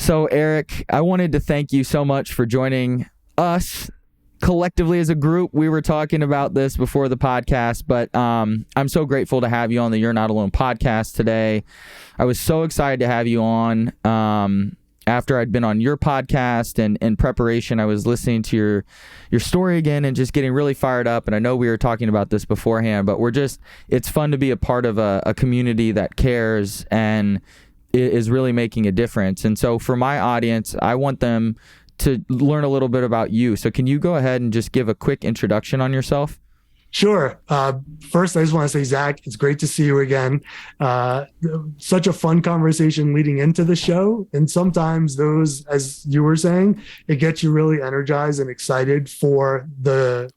So Erik, I wanted to thank you so much for joining us collectively as a group. We were talking about this before the podcast, but I'm so grateful to have you on the You're Not Alone podcast today. I was so excited to have you on. After I'd been on your podcast and in preparation, I was listening to your story again and just getting really fired up. And I know we were talking about this beforehand, but it's fun to be a part of a community that cares and is really making a difference. And so for my audience, I want them to learn a little bit about you. So can you go ahead and just give a quick introduction on yourself? Sure. First, I just want to say, Zach, it's great to see you again. Such a fun conversation leading into the show. And sometimes those, as you were saying, it gets you really energized and excited for the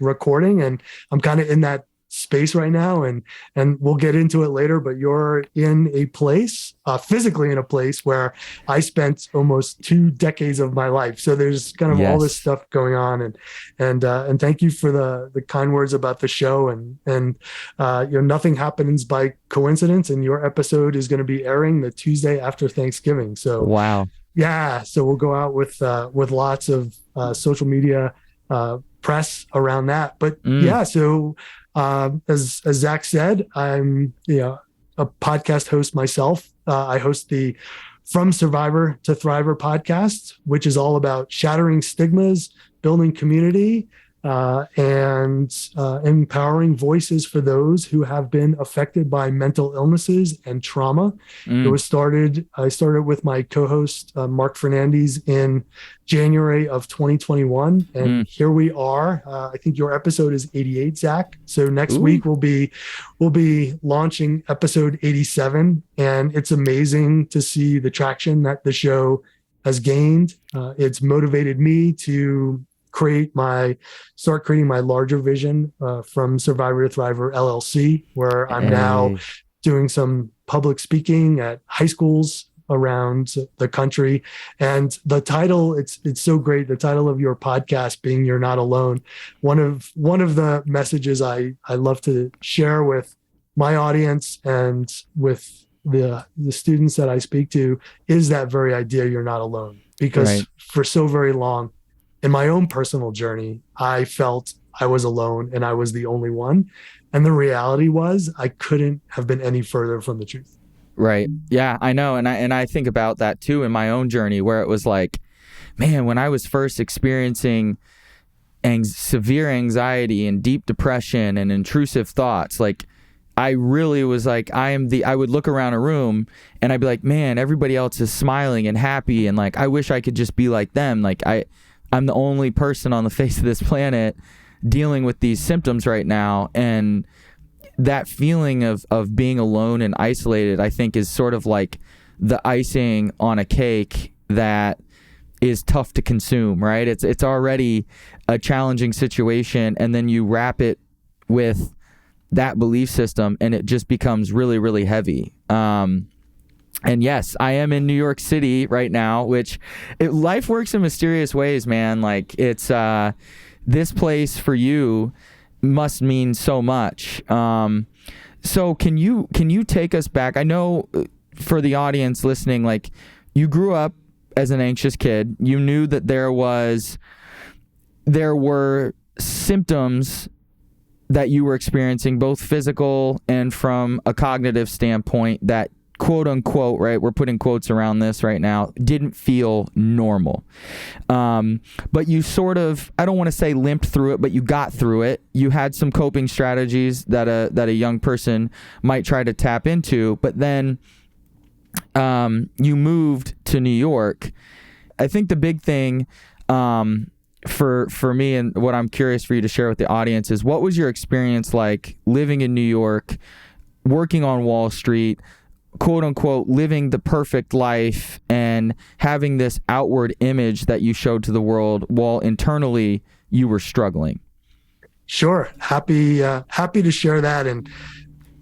recording. And I'm kind of in that space right now, and we'll get into it later, but you're in a place, physically in a place where I spent almost 2 decades of my life. So there's kind of all this stuff going on, and thank you for the kind words about the show, and nothing happens by coincidence, and your episode is going to be airing the Tuesday after Thanksgiving. So wow. Yeah. So we'll go out with lots of social media press around that. But so as Zach said, I'm a podcast host myself. I host the From Survivor to Thriver podcast, which is all about shattering stigmas, building community, and empowering voices for those who have been affected by mental illnesses and trauma. I started with my co-host, Mark Fernandez, in January of 2021. And here we are. I think your episode is 88, Zach. So next week we'll be launching episode 87. And it's amazing to see the traction that the show has gained. It's motivated me to start creating my larger vision from Survivor to Thriver LLC, where I'm now doing some public speaking at high schools around the country. And the title, it's so great. The title of your podcast being You're Not Alone. One of the messages I love to share with my audience and with the students that I speak to is that very idea, you're not alone. Because for so very long, in my own personal journey, I felt I was alone and I was the only one. And the reality was I couldn't have been any further from the truth. Right. Yeah, I know. And I think about that too in my own journey, where it was like, man, when I was first experiencing severe anxiety and deep depression and intrusive thoughts, like I really was like, I would look around a room and I'd be like, man, everybody else is smiling and happy. And like, I wish I could just be like them. Like I'm the only person on the face of this planet dealing with these symptoms right now. And that feeling of being alone and isolated, I think, is sort of like the icing on a cake that is tough to consume, right? It's already a challenging situation, and then you wrap it with that belief system and it just becomes really, really heavy. And yes, I am in New York City right now, which life works in mysterious ways, man. Like it's this place for you must mean so much. So can you take us back? I know for the audience listening, like you grew up as an anxious kid. You knew that there were symptoms that you were experiencing, both physical and from a cognitive standpoint, that quote unquote, right, we're putting quotes around this right now, didn't feel normal. But you sort of, I don't want to say limped through it, but you got through it. You had some coping strategies that a young person might try to tap into, but then you moved to New York. I think the big thing for me, and what I'm curious for you to share with the audience, is what was your experience like living in New York, working on Wall Street, quote unquote, living the perfect life and having this outward image that you showed to the world while internally you were struggling? Sure. Happy to share that. And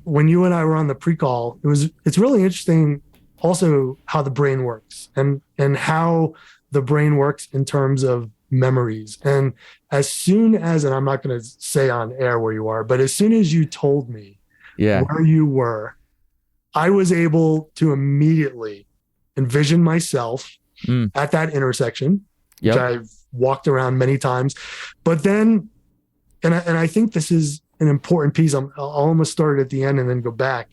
when you and I were on the pre-call, it's really interesting also how the brain works and how the brain works in terms of memories. And as soon as, and I'm not going to say on air where you are, but as soon as you told me where you were, I was able to immediately envision myself at that intersection, which I've walked around many times. But then, and I think this is an important piece. I'll almost start at the end and then go back.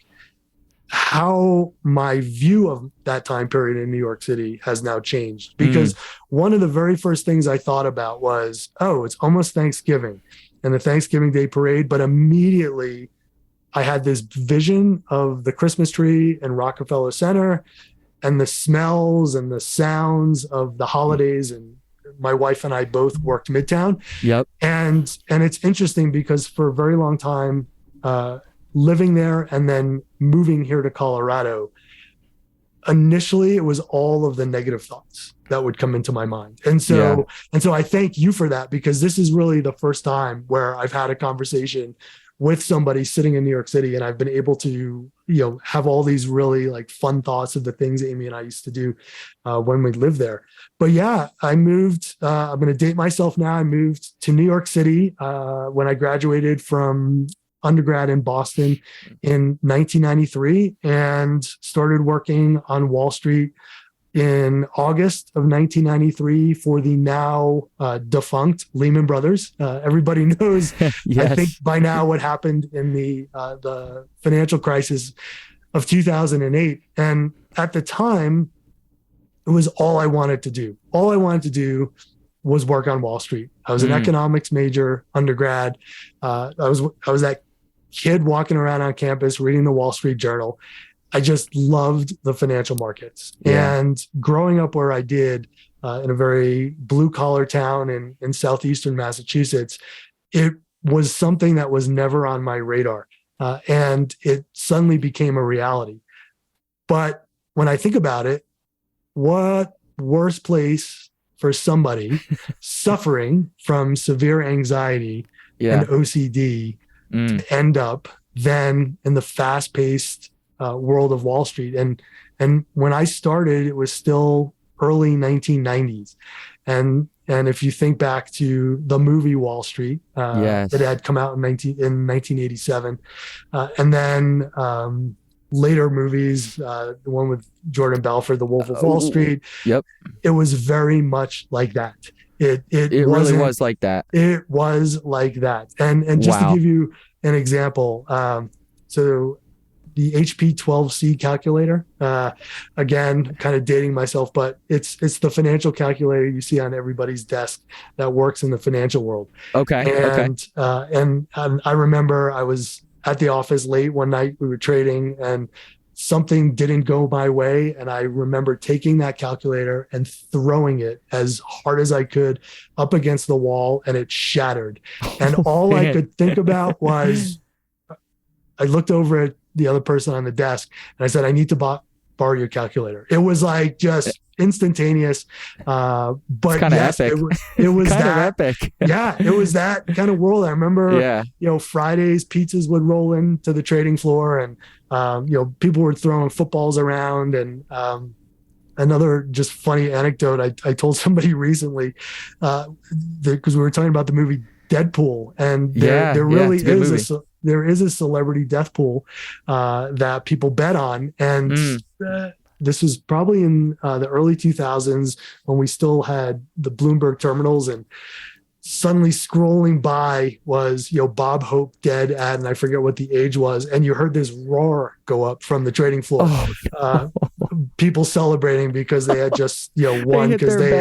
How my view of that time period in New York City has now changed, because one of the very first things I thought about was, oh, it's almost Thanksgiving and the Thanksgiving Day parade. But immediately I had this vision of the Christmas tree in Rockefeller Center and the smells and the sounds of the holidays. And my wife and I both worked Midtown. Yep. And it's interesting because for a very long time, living there and then moving here to Colorado, initially it was all of the negative thoughts that would come into my mind. And so I thank you for that, because this is really the first time where I've had a conversation with somebody sitting in New York City, and I've been able to, have all these really like fun thoughts of the things Amy and I used to do when we lived there. But yeah, I moved, I'm going to date myself now. I moved to New York City when I graduated from undergrad in Boston in 1993 and started working on Wall Street in August of 1993 for the now defunct Lehman Brothers. Everybody knows, yes. I think by now, what happened in the financial crisis of 2008. And at the time, it was all I wanted to do. All I wanted to do was work on Wall Street. I was an economics major undergrad. I was that kid walking around on campus reading the Wall Street Journal. I just loved the financial markets. Yeah. And growing up where I did in a very blue collar town in southeastern Massachusetts, it was something that was never on my radar. And it suddenly became a reality. But when I think about it, what worse place for somebody suffering from severe anxiety and OCD to end up than in the fast-paced world of Wall Street. And when I started, it was still early 1990s. And if you think back to the movie Wall Street, that had come out in 1987, and then later movies, the one with Jordan Belfort, The Wolf of Wall Street. Yep. It was very much like that. It really was like that. It was like that. And just to give you an example, so the HP 12C calculator, again, kind of dating myself, but it's the financial calculator you see on everybody's desk that works in the financial world. And I remember I was at the office late one night, we were trading and something didn't go my way. And I remember taking that calculator and throwing it as hard as I could up against the wall, and it shattered. And all I could think about was, I looked over at the other person on the desk and I said, I need to borrow your calculator. It was like just instantaneous. But kind of epic. It was kind of epic. Yeah, it was that kind of world. I remember, Fridays pizzas would roll into the trading floor, and people were throwing footballs around. And another just funny anecdote I told somebody recently, because we were talking about the movie Deadpool, and there really is a celebrity death pool that people bet on. And this was probably in the early 2000s when we still had the Bloomberg terminals, and suddenly scrolling by was, Bob Hope dead at, and I forget what the age was. And you heard this roar go up from the trading floor. People celebrating because they had just, won, because they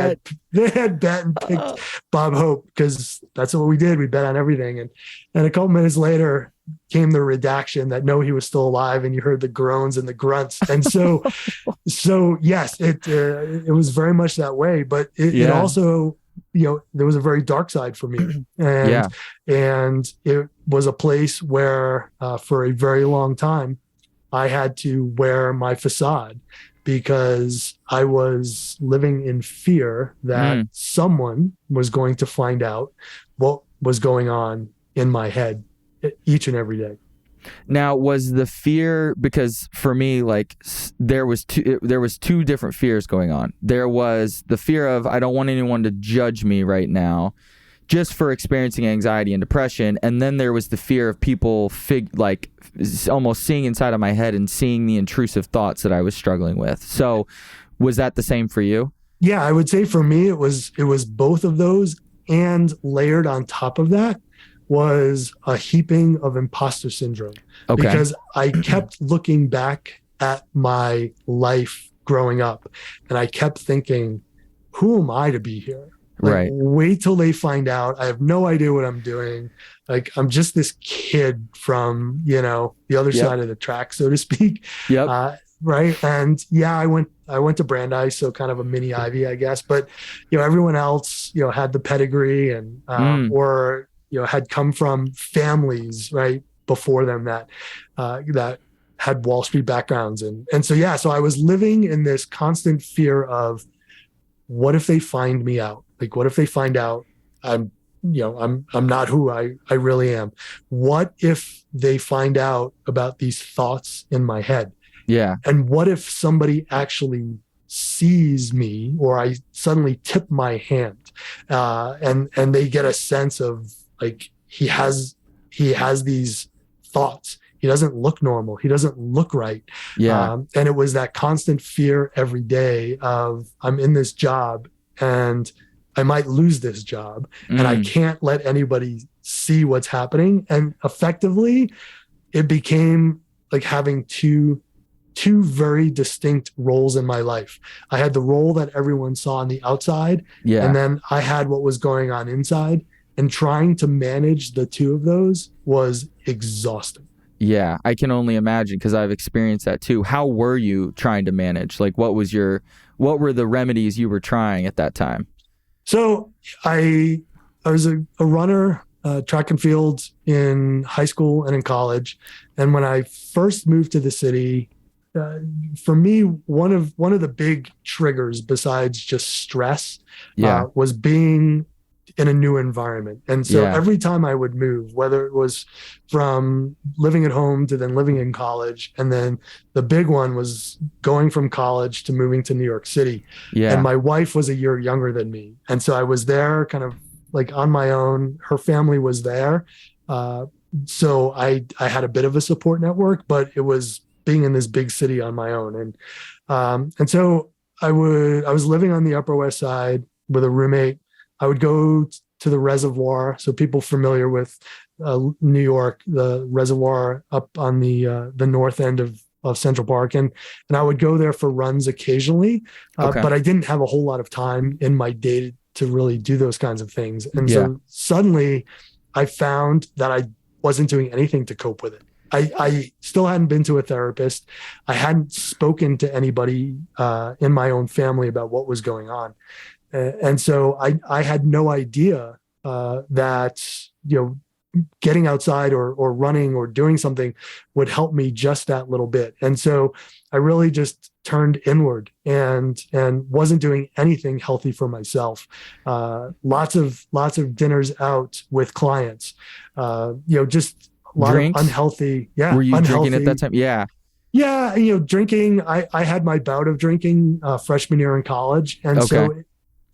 had bet and picked Bob Hope, because that's what we did. We bet on everything. And a couple minutes later came the redaction that no, he was still alive, and you heard the groans and the grunts. And so yes, it was very much that way, but it also, there was a very dark side for me. And it was a place where for a very long time, I had to wear my facade because I was living in fear that someone was going to find out what was going on in my head each and every day. Now, was the fear, because for me, like, there was two different fears going on. There was the fear of, I don't want anyone to judge me right now just for experiencing anxiety and depression. And then there was the fear of people almost seeing inside of my head and seeing the intrusive thoughts that I was struggling with. So Was that the same for you? Yeah, I would say for me, it was both of those, and layered on top of that was a heaping of imposter syndrome. Okay. Because I kept looking back at my life growing up, and I kept thinking, who am I to be here? Like, Right. wait till they find out. I have no idea what I'm doing. Like, I'm just this kid from, the other Yep. side of the track, so to speak. Yep. Right. And yeah, I went to Brandeis, so kind of a mini Ivy, I guess. But, everyone else, had the pedigree and, or, had come from families, right, before them that had Wall Street backgrounds. And so, yeah, so I was living in this constant fear of, what if they find me out? Like, what if they find out I'm not who I really am? What if they find out about these thoughts in my head? Yeah. And what if somebody actually sees me, or I suddenly tip my hand, and they get a sense of, like, he has these thoughts. He doesn't look normal. He doesn't look right. Yeah. And it was that constant fear every day of, I'm in this job and I might lose this job, and I can't let anybody see what's happening. And effectively, it became like having two very distinct roles in my life. I had the role that everyone saw on the outside, and then I had what was going on inside, and trying to manage the two of those was exhausting. Yeah, I can only imagine, because I've experienced that too. How were you trying to manage? Like, what were the remedies you were trying at that time? So I was a runner, track and field in high school and in college. And when I first moved to the city, for me, one of the big triggers besides just stress was being in a new environment. And so every time I would move, whether it was from living at home to then living in college, and then the big one was going from college to moving to New York City. Yeah. And my wife was a year younger than me. And so I was there kind of like on my own. Her family was there. So I had a bit of a support network, but it was being in this big city on my own. And so I was living on the Upper West Side with a roommate. I would go to the reservoir. So people familiar with New York, the reservoir up on the north end of Central Park. And I would go there for runs occasionally, but I didn't have a whole lot of time in my day to really do those kinds of things. And so suddenly I found that I wasn't doing anything to cope with it. I still hadn't been to a therapist. I hadn't spoken to anybody in my own family about what was going on. And so I had no idea that, getting outside or running or doing something would help me just that little bit. And so I really just turned inward and wasn't doing anything healthy for myself. Lots of dinners out with clients, just a lot of unhealthy. Yeah. Were you drinking at that time? Yeah. Yeah. Drinking, I had my bout of drinking freshman year in college. And so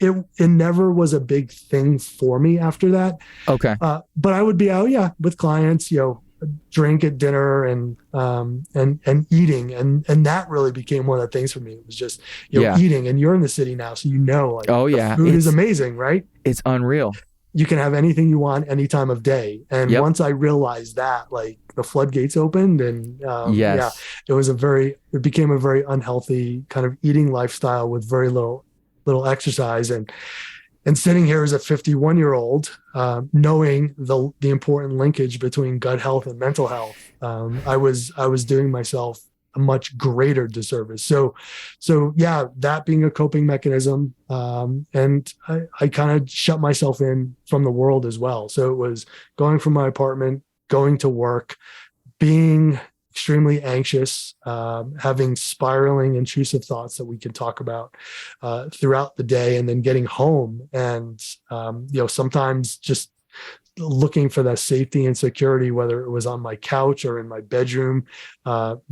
it never was a big thing for me after that. Okay. But I would be out, with clients, drink at dinner and eating. And that really became one of the things for me. It was just, eating, and you're in the city now. So, the food is amazing, right? It's unreal. You can have anything you want any time of day. And once I realized that, like, the floodgates opened, and it became a very unhealthy kind of eating lifestyle with very little exercise, and sitting here as a 51-year-old, knowing the important linkage between gut health and mental health, I was doing myself a much greater disservice. So that being a coping mechanism, and I kind of shut myself in from the world as well. So it was going from my apartment, going to work, being extremely anxious, having spiraling intrusive thoughts that we can talk about throughout the day, and then getting home and sometimes just looking for that safety and security, whether it was on my couch or in my bedroom,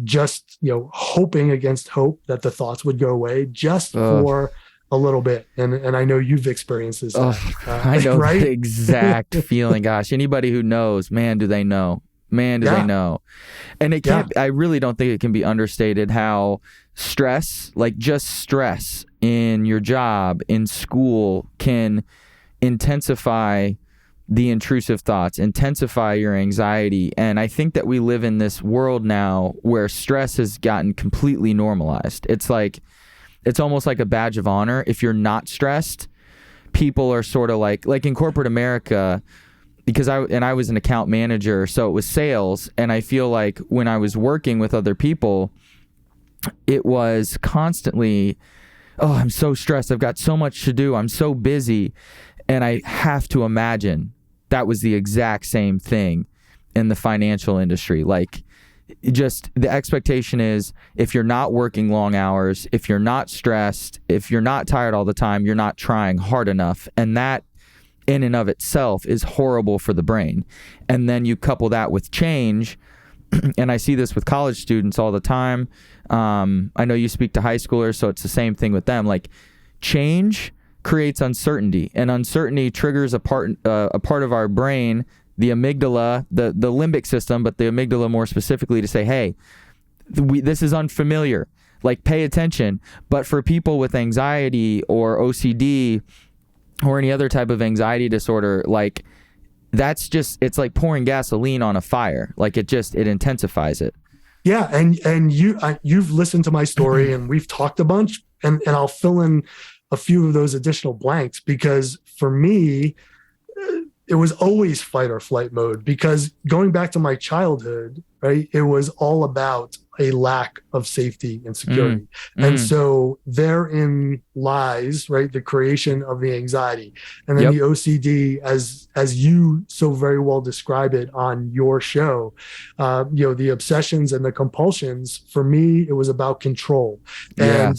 just hoping against hope that the thoughts would go away just for a little bit. And I know you've experienced this. I know, right? The exact feeling. Gosh, anybody who knows, man, do they know? Man, do they know. And it can't, I really don't think it can be understated how stress, like just stress in your job, in school, can intensify the intrusive thoughts, intensify your anxiety. And I think that we live in this world now where stress has gotten completely normalized. It's like, it's almost like a badge of honor. If you're not stressed, people are sort of like in corporate America, because I was an account manager, so it was sales. And I feel like when I was working with other people, it was constantly, oh, I'm so stressed. I've got so much to do. I'm so busy. And I have to imagine that was the exact same thing in the financial industry. Like, just the expectation is if you're not working long hours, if you're not stressed, if you're not tired all the time, you're not trying hard enough. And that in and of itself is horrible for the brain. And then you couple that with change. And I see this with college students all the time. I know you speak to high schoolers, so it's the same thing with them. Like, change creates uncertainty, and uncertainty triggers a part of our brain, the amygdala, the limbic system, but the amygdala more specifically, to say, hey, this is unfamiliar, like, pay attention. But for people with anxiety or OCD or any other type of anxiety disorder, like, that's just, it's like pouring gasoline on a fire. Like, it intensifies it. Yeah. And you've listened to my story and we've talked a bunch, and I'll fill in a few of those additional blanks, because for me, it was always fight or flight mode, because going back to my childhood, right, it was all about a lack of safety and security. And so therein lies, right, the creation of the anxiety. And then the OCD, as you so very well describe it on your show, the obsessions and the compulsions, for me, it was about control. And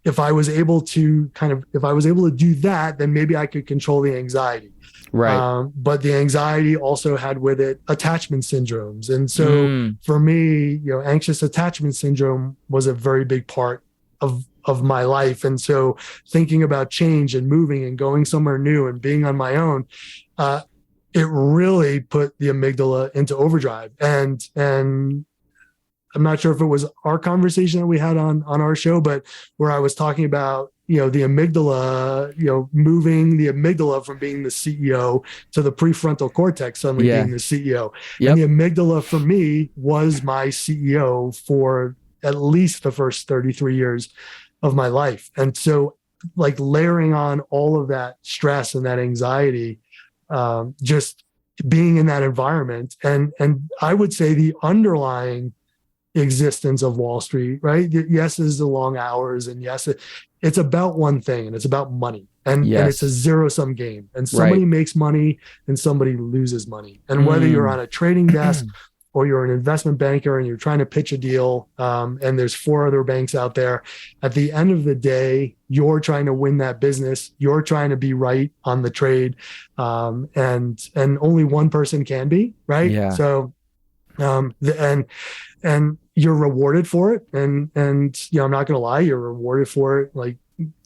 if I was able to do that, then maybe I could control the anxiety. Right. But the anxiety also had with it attachment syndromes. And so for me, anxious attachment syndrome was a very big part of my life. And so thinking about change and moving and going somewhere new and being on my own, it really put the amygdala into overdrive. And I'm not sure if it was our conversation that we had on our show, but where I was talking about, the amygdala, moving the amygdala from being the CEO to the prefrontal cortex, suddenly being the CEO. And the amygdala for me was my CEO for at least the first 33 years of my life. And so, like, layering on all of that stress and that anxiety, just being in that environment. And I would say the underlying existence of Wall Street, right? Yes, is the long hours, and yes, it's about one thing, and it's about money, and it's a zero-sum game, and somebody makes money and somebody loses money. And whether you're on a trading desk or you're an investment banker and you're trying to pitch a deal, and there's 4 other banks out there, at the end of the day, you're trying to win that business. You're trying to be right on the trade, and only one person can be, right? Yeah. So, and you're rewarded for it. And I'm not going to lie, you're rewarded for it, like,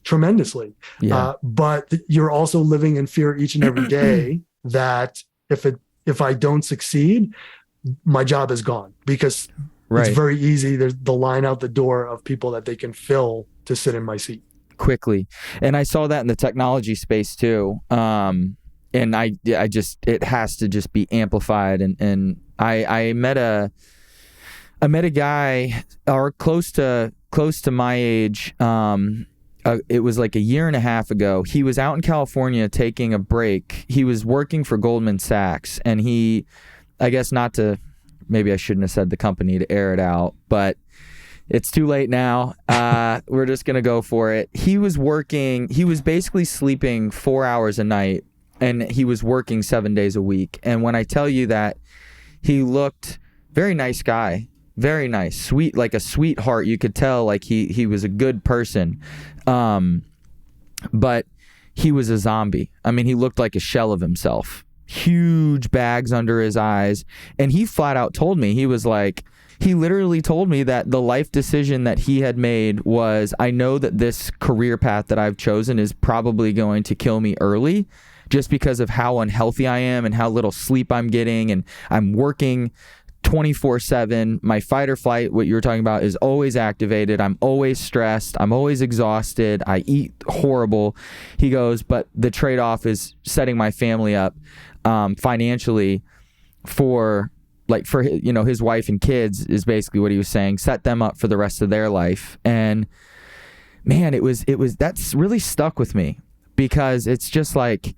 tremendously. But you're also living in fear each and every day that if I don't succeed, my job is gone, because it's very easy. There's the line out the door of people that they can fill to sit in my seat quickly. And I saw that in the technology space too. And it has to just be amplified. And I met a guy, or close to my age. It was like a year and a half ago. He was out in California taking a break. He was working for Goldman Sachs, and I guess maybe I shouldn't have said the company to air it out, but it's too late now. We're just going to go for it. He was basically sleeping 4 hours a night, and he was working 7 days a week. And when I tell you that, he looked very nice guy, very nice, sweet, like a sweetheart. You could tell, like, he was a good person. But he was a zombie. I mean, he looked like a shell of himself. Huge bags under his eyes. And he flat out told me, he literally told me that the life decision that he had made was, I know that this career path that I've chosen is probably going to kill me early, just because of how unhealthy I am and how little sleep I'm getting, and I'm working 24/7. My fight or flight, what you were talking about, is always activated. I'm always stressed. I'm always exhausted. I eat horrible. He goes, but the trade-off is setting my family up financially for his wife and kids, is basically what he was saying. Set them up for the rest of their life. And man, it was that's really stuck with me, because it's just like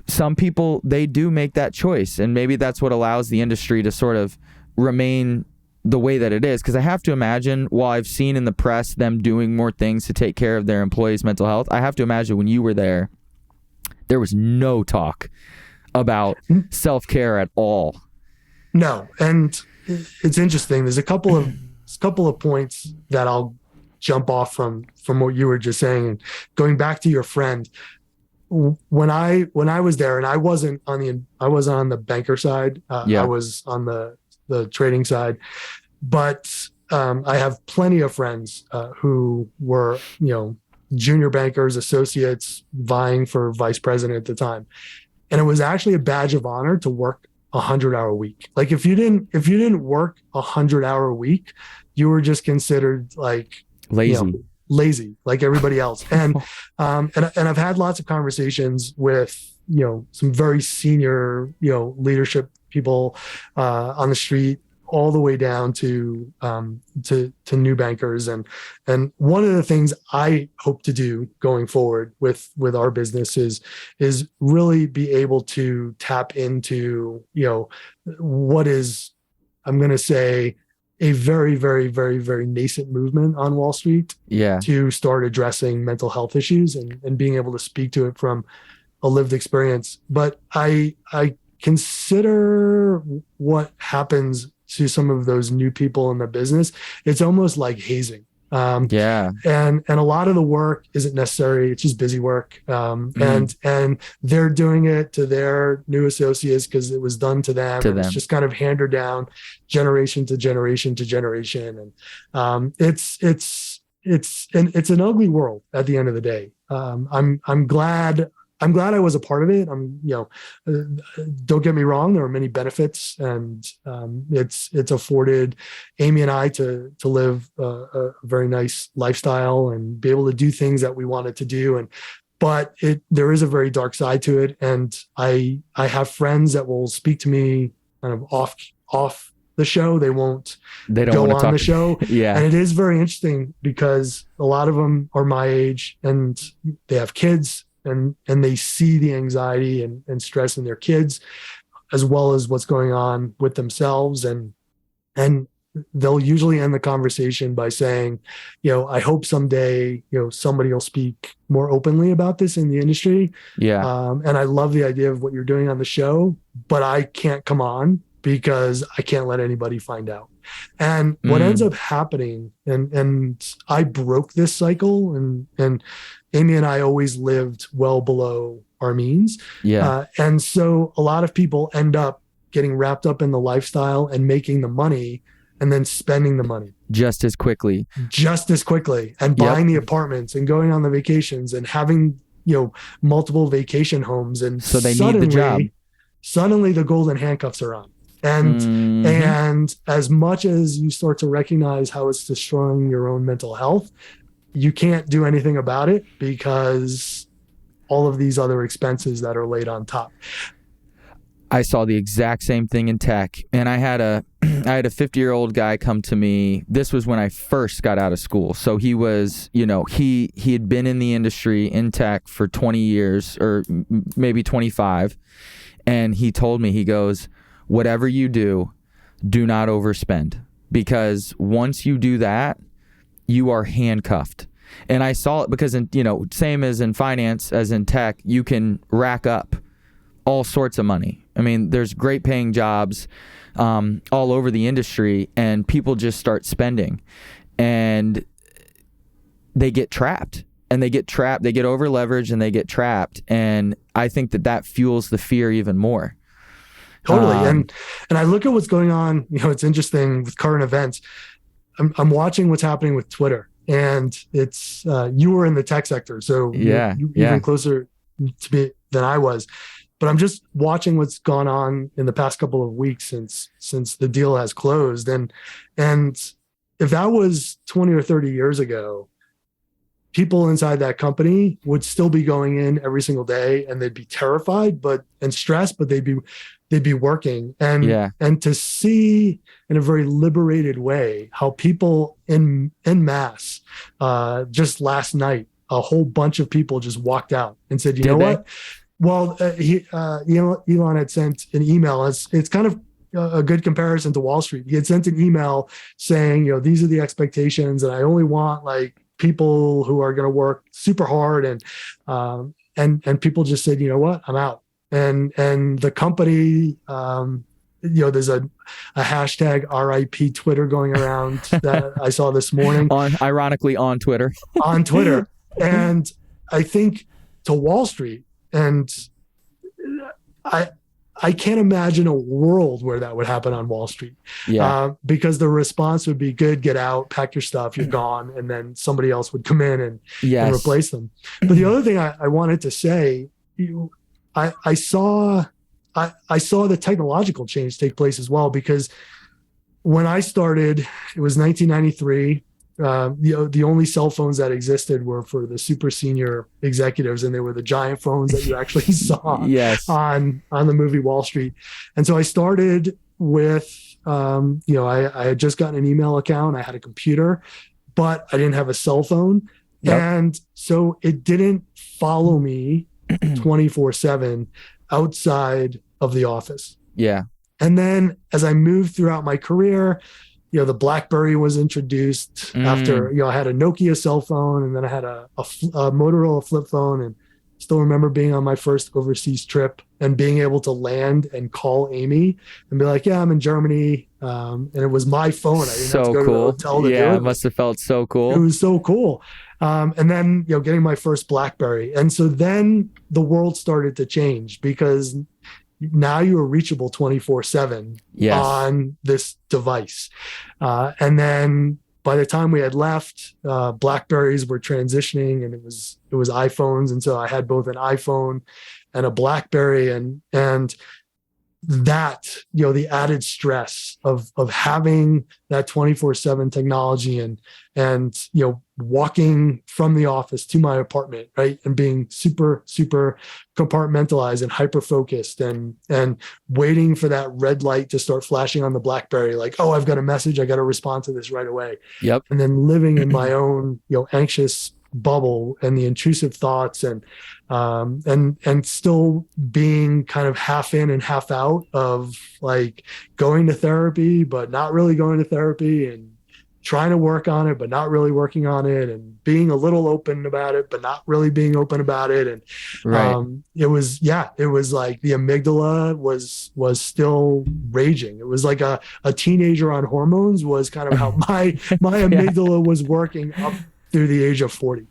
some people, they do make that choice, and maybe that's what allows the industry to sort of remain the way that it is. Because I have to imagine, while I've seen in the press them doing more things to take care of their employees' mental health, I have to imagine when you were there was no talk about self-care at all. No. And it's interesting. There's a couple of points that I'll jump off from what you were just saying. And going back to your friend, when I was there, and I was on the banker side, I was on the trading side, but I have plenty of friends who were, junior bankers, associates, vying for vice president at the time. And it was actually a badge of honor to work 100-hour week. Like if you didn't work 100-hour week, you were just considered like lazy, like everybody else. And I've had lots of conversations with, some very senior, leadership people on the street, all the way down to new bankers. And one of the things I hope to do going forward with our business is really be able to tap into, what is, I'm going to say, a very, very, very, very nascent movement on Wall Street to start addressing mental health issues and being able to speak to it from a lived experience. But I consider what happens to some of those new people in the business. It's almost like hazing. And a lot of the work isn't necessary. It's just busy work. And they're doing it to their new associates because it was done to them. It's just kind of handed down generation to generation to generation. And it's an ugly world at the end of the day. I'm glad I was a part of it. Don't get me wrong, there are many benefits, and it's afforded Amy and I to live a very nice lifestyle and be able to do things that we wanted to do. But there is a very dark side to it. And I have friends that will speak to me kind of off the show. They don't go on the show. And it is very interesting because a lot of them are my age and they have kids. And they see the anxiety and stress in their kids, as well as what's going on with themselves. And they'll usually end the conversation by saying, I hope someday, somebody will speak more openly about this in the industry. And I love the idea of what you're doing on the show, but I can't come on because I can't let anybody find out. And what ends up happening, and I broke this cycle, and Amy and I always lived well below our means. And so a lot of people end up getting wrapped up in the lifestyle and making the money and then spending the money just as quickly and buying the apartments and going on the vacations and having, multiple vacation homes. And so they need the job. Suddenly the golden handcuffs are on. And as much as you start to recognize how it's destroying your own mental health, you can't do anything about it because all of these other expenses that are laid on top. I saw the exact same thing in tech, and I had a 50-year-old guy come to me. This was when I first got out of school. So he was, he had been in the industry in tech for 20 years or maybe 25. And he told me, he goes, whatever you do not overspend, because once you do that, you are handcuffed. And I saw it because, same as in finance, as in tech, you can rack up all sorts of money. I mean, there's great paying jobs all over the industry, and people just start spending, and they get trapped. And they get over leveraged, and they get trapped. And I think that fuels the fear even more. Totally. And I look at what's going on, it's interesting with current events. I'm watching what's happening with Twitter, and it's, you were in the tech sector. So you're even closer to than I was. But I'm just watching what's gone on in the past couple of weeks since the deal has closed. And if that was 20 or 30 years ago, people inside that company would still be going in every single day, and they'd be terrified and stressed, but they'd be working. And to see in a very liberated way how people en masse, just last night, a whole bunch of people just walked out and said, you know what? Well, Elon had sent an email. It's kind of a good comparison to Wall Street. He had sent an email saying, these are the expectations, and I only want like people who are going to work super hard. And people just said, you know what, I'm out. And the company, there's a hashtag RIP Twitter going around that I saw this morning. Ironically on Twitter. On Twitter. And I think to Wall Street, and I can't imagine a world where that would happen on Wall Street. Because the response would be good, get out, pack your stuff, you're gone. And then somebody else would come in and replace them. But the other thing I wanted to say, I saw the technological change take place as well, because when I started, it was 1993. The only cell phones that existed were for the super senior executives, and they were the giant phones that you actually saw on the movie Wall Street. And so I started with, I had just gotten an email account, I had a computer, but I didn't have a cell phone. And so it didn't follow me 24/7 outside of the office. And then as I moved throughout my career, the BlackBerry was introduced after, I had a Nokia cell phone, and then I had a Motorola flip phone, and still remember being on my first overseas trip and being able to land and call Amy and be like, yeah, I'm in Germany. And it was my phone. I didn't have to go to the hotel to do it. It must have felt so cool. It was so cool. And then, getting my first BlackBerry. And so then the world started to change, because now you are reachable 24/7 on this device. And then by the time we had left, BlackBerries were transitioning, and it was iPhones. And so I had both an iPhone and a BlackBerry, and that, the added stress of having that 24/7 technology and walking from the office to my apartment, right, and being super, super compartmentalized and hyper focused, and waiting for that red light to start flashing on the BlackBerry, like, oh, I've got a message, I got to respond to this right away. And then living in my own, anxious bubble, and the intrusive thoughts, and still being kind of half in and half out of like going to therapy, but not really going to therapy, and trying to work on it, but not really working on it, and being a little open about it, but not really being open about it. And it was like the amygdala was still raging. It was like a teenager on hormones was kind of how my amygdala was working up through the age of 40.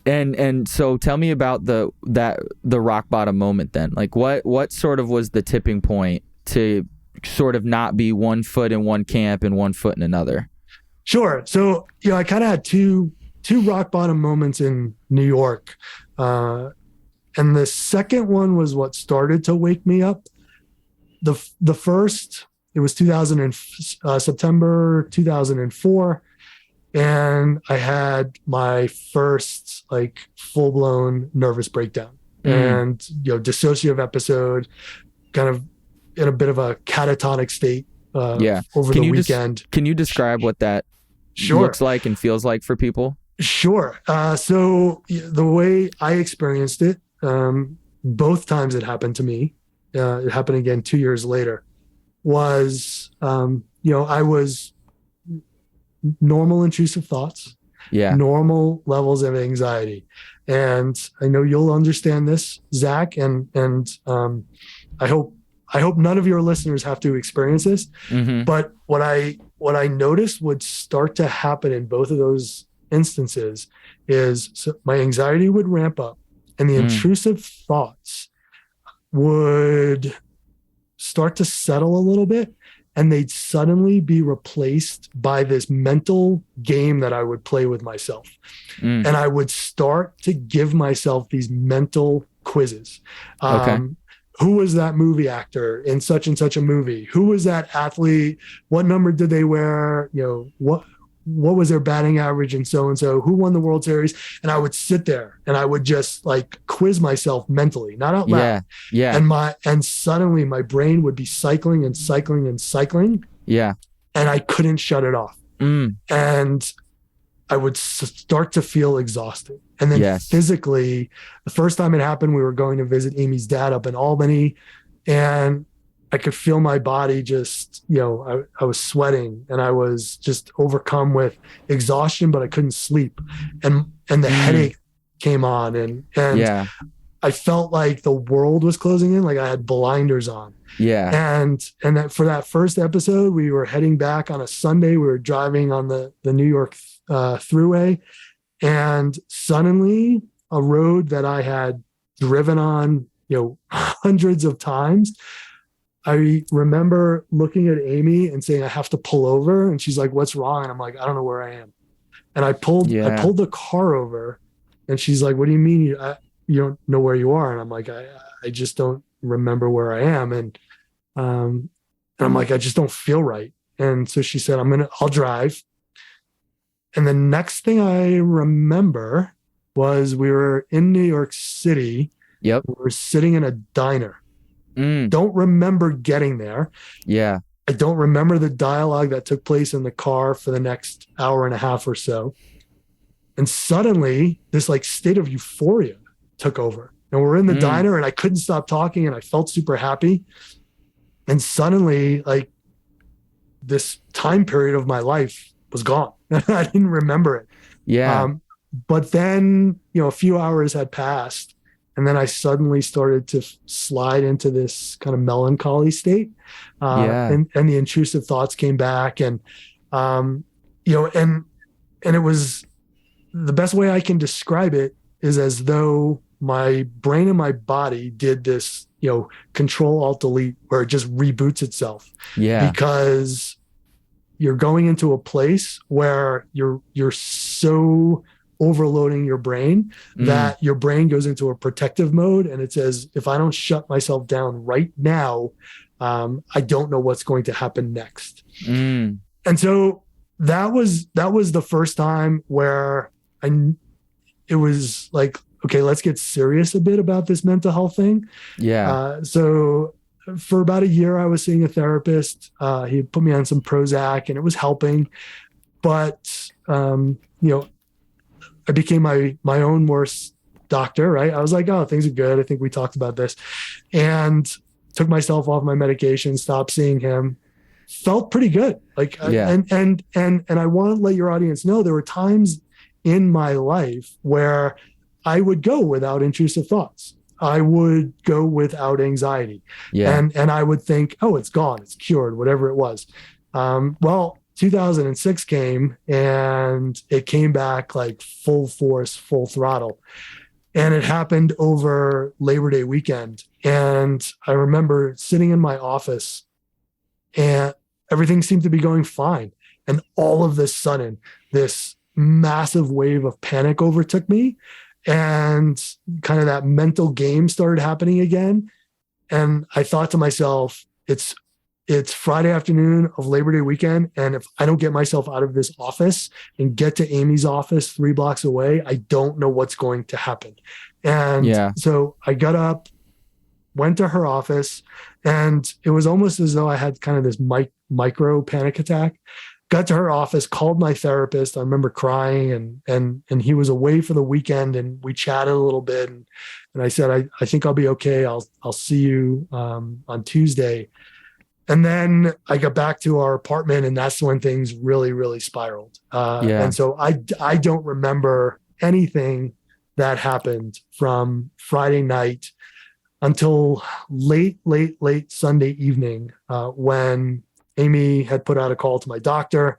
And so tell me about the rock bottom moment then. Like what sort of was the tipping point to sort of not be one foot in one camp and one foot in another? Sure. So, I kind of had two rock bottom moments in New York. And the second one was what started to wake me up. The first, it was September 2004. And I had my first like full-blown nervous breakdown and, dissociative episode, kind of in a bit of a catatonic state over the weekend. Can you describe what that looks like and feels like for people? Sure. So the way I experienced it, both times it happened to me, it happened again 2 years later, was, I was normal intrusive thoughts, normal levels of anxiety. And I know you'll understand this, Zach, and I hope none of your listeners have to experience this. But what I noticed would start to happen in both of those instances is my anxiety would ramp up, and the intrusive thoughts would start to settle a little bit, and they'd suddenly be replaced by this mental game that I would play with myself. And I would start to give myself these mental quizzes. Okay. Who was that movie actor in such and such a movie? Who was that athlete? What number did they wear? What was their batting average and so? Who won the World Series? And I would sit there and I would just like quiz myself mentally, not out loud. Yeah. And suddenly my brain would be cycling and cycling and cycling. Yeah. And I couldn't shut it off. And I would start to feel exhausted. And then physically, the first time it happened, we were going to visit Amy's dad up in Albany, and I could feel my body just, I was sweating and I was just overcome with exhaustion, but I couldn't sleep. And the headache came on and I felt like the world was closing in, like I had blinders on. Yeah. And that for that first episode, we were heading back on a Sunday. We were driving on the New York thruway, and suddenly a road that I had driven on, hundreds of times, I remember looking at Amy and saying, I have to pull over. And she's like, what's wrong? And I'm like, I don't know where I am. And I pulled the car over, and she's like, what do you mean you don't know where you are? And I'm like, I just don't remember where I am. And I'm like, I just don't feel right. And so she said, I'll drive. And the next thing I remember was we were in New York City. Yep. We were sitting in a diner. Don't remember getting there. Yeah. I don't remember the dialogue that took place in the car for the next hour and a half or so. And suddenly this like state of euphoria took over. And we're in the diner and I couldn't stop talking and I felt super happy. And suddenly like this time period of my life was gone. I didn't remember it. Yeah. But then, a few hours had passed, and then I suddenly started to slide into this kind of melancholy state. And the intrusive thoughts came back, and, and it was, the best way I can describe it is as though my brain and my body did this, Control Alt Delete, where it just reboots itself. Yeah. Because you're going into a place where you're so overloading your brain that your brain goes into a protective mode, and it says, if I don't shut myself down right now, I don't know what's going to happen next. And so that was the first time where it was like, okay, let's get serious a bit about this mental health thing. Yeah. So for about a year, I was seeing a therapist. He put me on some Prozac and it was helping, but, I became my own worst doctor, right? I was like, oh, things are good. I think we talked about this, and took myself off my medication, stopped seeing him, felt pretty good. Like, and I want to let your audience know there were times in my life where I would go without intrusive thoughts. I would go without anxiety. And I would think, oh, it's gone, it's cured, whatever it was. 2006 came and it came back like full force, full throttle. And it happened over Labor Day weekend. And I remember sitting in my office and everything seemed to be going fine. And all of this sudden, this massive wave of panic overtook me. And kind of that mental game started happening again. And I thought to myself, it's Friday afternoon of Labor Day weekend. And if I don't get myself out of this office and get to Amy's office 3 blocks away, I don't know what's going to happen. And so I got up, went to her office, and it was almost as though I had kind of this micro panic attack. Got to her office, called my therapist. I remember crying, and he was away for the weekend, and we chatted a little bit. And I said, I think I'll be okay. I'll see you on Tuesday. And then I got back to our apartment, and that's when things really, really spiraled. And so I don't remember anything that happened from Friday night until late Sunday evening, when Amy had put out a call to my doctor,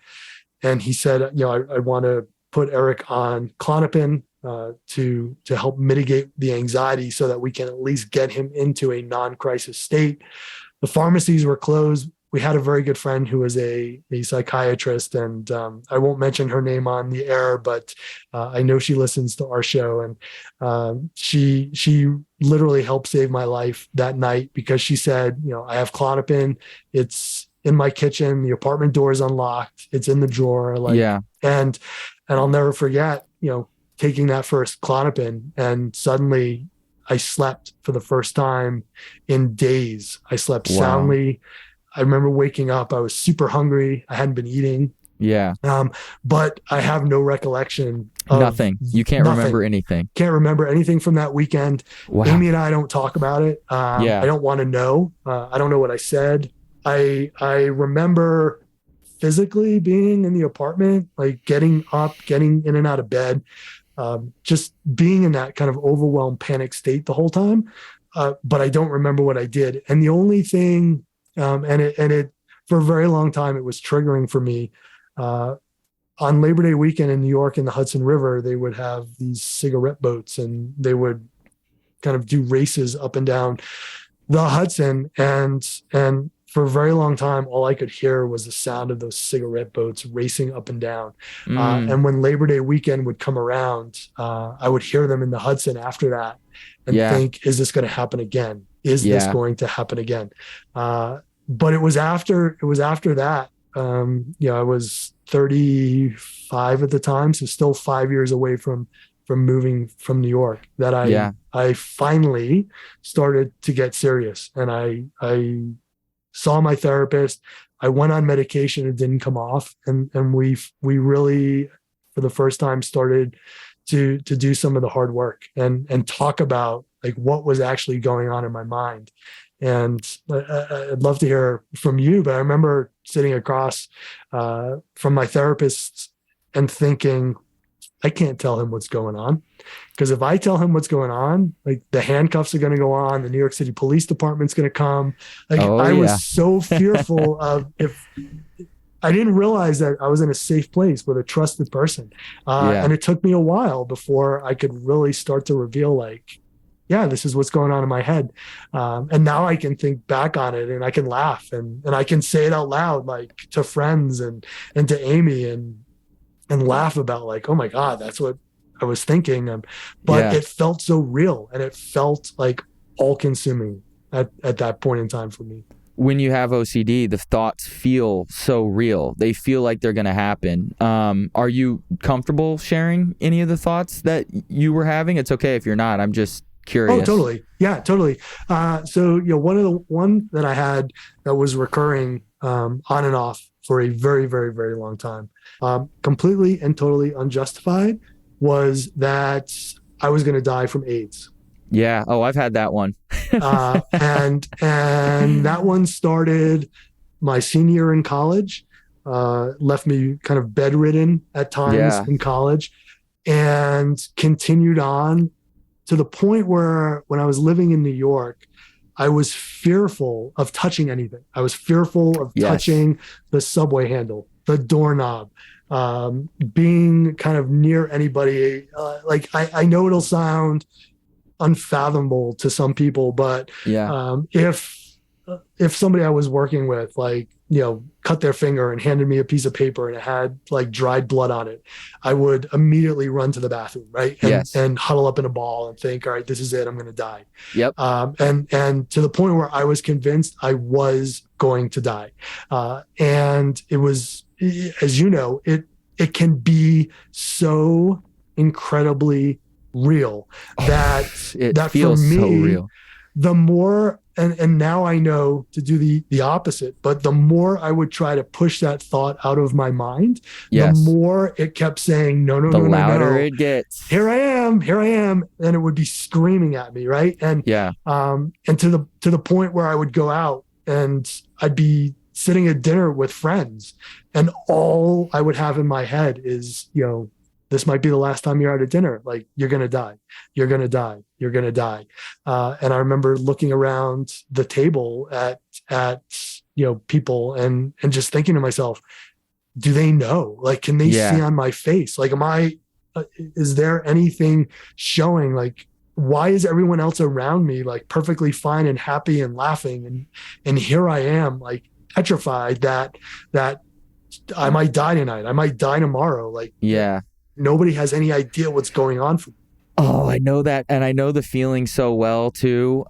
and he said, I want to put Erik on Klonopin to help mitigate the anxiety so that we can at least get him into a non-crisis state. The pharmacies were closed. we had a very good friend who was a psychiatrist, and I won't mention her name on the air, but I know she listens to our show, and she literally helped save my life that night, because she said, I have Klonopin. It's in my kitchen. The apartment door is unlocked. It's in the drawer. And I'll never forget, taking that first Klonopin, and suddenly I slept for the first time in days. I slept soundly. I remember waking up. I was super hungry. I hadn't been eating. Yeah. But I have no recollection of nothing. You can't remember anything. Can't remember anything from that weekend. Wow. Amy and I don't talk about it. I don't want to know. I don't know what I said. I remember physically being in the apartment, like getting up, getting in and out of bed, just being in that kind of overwhelmed panic state the whole time. But I don't remember what I did. And the only thing, and it for a very long time, it was triggering for me. On Labor Day weekend in New York in the Hudson River, they would have these cigarette boats, and they would kind of do races up and down the Hudson. And for a very long time, all I could hear was the sound of those cigarette boats racing up and down. And when Labor Day weekend would come around, I would hear them in the Hudson after that and think, is this going to happen again? Is this going to happen again? But it was after that, I was 35 at the time, so still 5 years away from moving from New York, that I finally started to get serious. And I saw my therapist. I went on medication. It didn't come off. And we really, for the first time, started to do some of the hard work and talk about like what was actually going on in my mind. And I'd love to hear from you, but I remember sitting across from my therapist and thinking, I can't tell him what's going on, because if I tell him what's going on, like the handcuffs are going to go on, the New York City Police Department's going to come. Like I was so fearful of, if I didn't realize that I was in a safe place with a trusted person. And it took me a while before I could really start to reveal, like, this is what's going on in my head. And now I can think back on it, and I can laugh, and I can say it out loud, like to friends and to Amy, and laugh about, like, oh my God, that's what I was thinking. But it felt so real, and it felt like all consuming at that point in time for me. When you have OCD, the thoughts feel so real. They feel like they're going to happen. Are you comfortable sharing any of the thoughts that you were having? It's okay if you're not. I'm just curious. Oh, totally. Yeah, totally. So, one that I had that was recurring on and off for a very, very, very long time, completely and totally unjustified, was that I was going to die from AIDS. Yeah. Oh, I've had that one. and that one started my senior year in college, left me kind of bedridden at times in college, and continued on to the point where when I was living in New York, I was fearful of touching anything. I was fearful of touching the subway handle, the doorknob, being kind of near anybody. Like I know it'll sound unfathomable to some people, but if somebody I was working with, like, cut their finger and handed me a piece of paper and it had like dried blood on it, I would immediately run to the bathroom, right? And huddle up in a ball and think, all right, this is it. I'm going to die. Yep. And to the point where I was convinced I was going to die. And it was, as you know, it can be so incredibly real that that feels for me, so real. The more, and now I know to do the opposite, but the more I would try to push that thought out of my mind, the more it kept saying, no, the louder it gets. Here I am. And it would be screaming at me. Right. And, and to the point where I would go out and I'd be sitting at dinner with friends, and all I would have in my head is, this might be the last time you're out at dinner. Like, you're going to die. You're going to die. You're going to die. And I remember looking around the table at people and just thinking to myself, do they know? Like, can they see on my face? Like, is there anything showing? Like, why is everyone else around me like perfectly fine and happy and laughing? And here I am, like petrified that I might die tonight. I might die tomorrow. Like, Yeah. nobody has any idea what's going on for me. Oh, I know that. And I know the feeling so well too.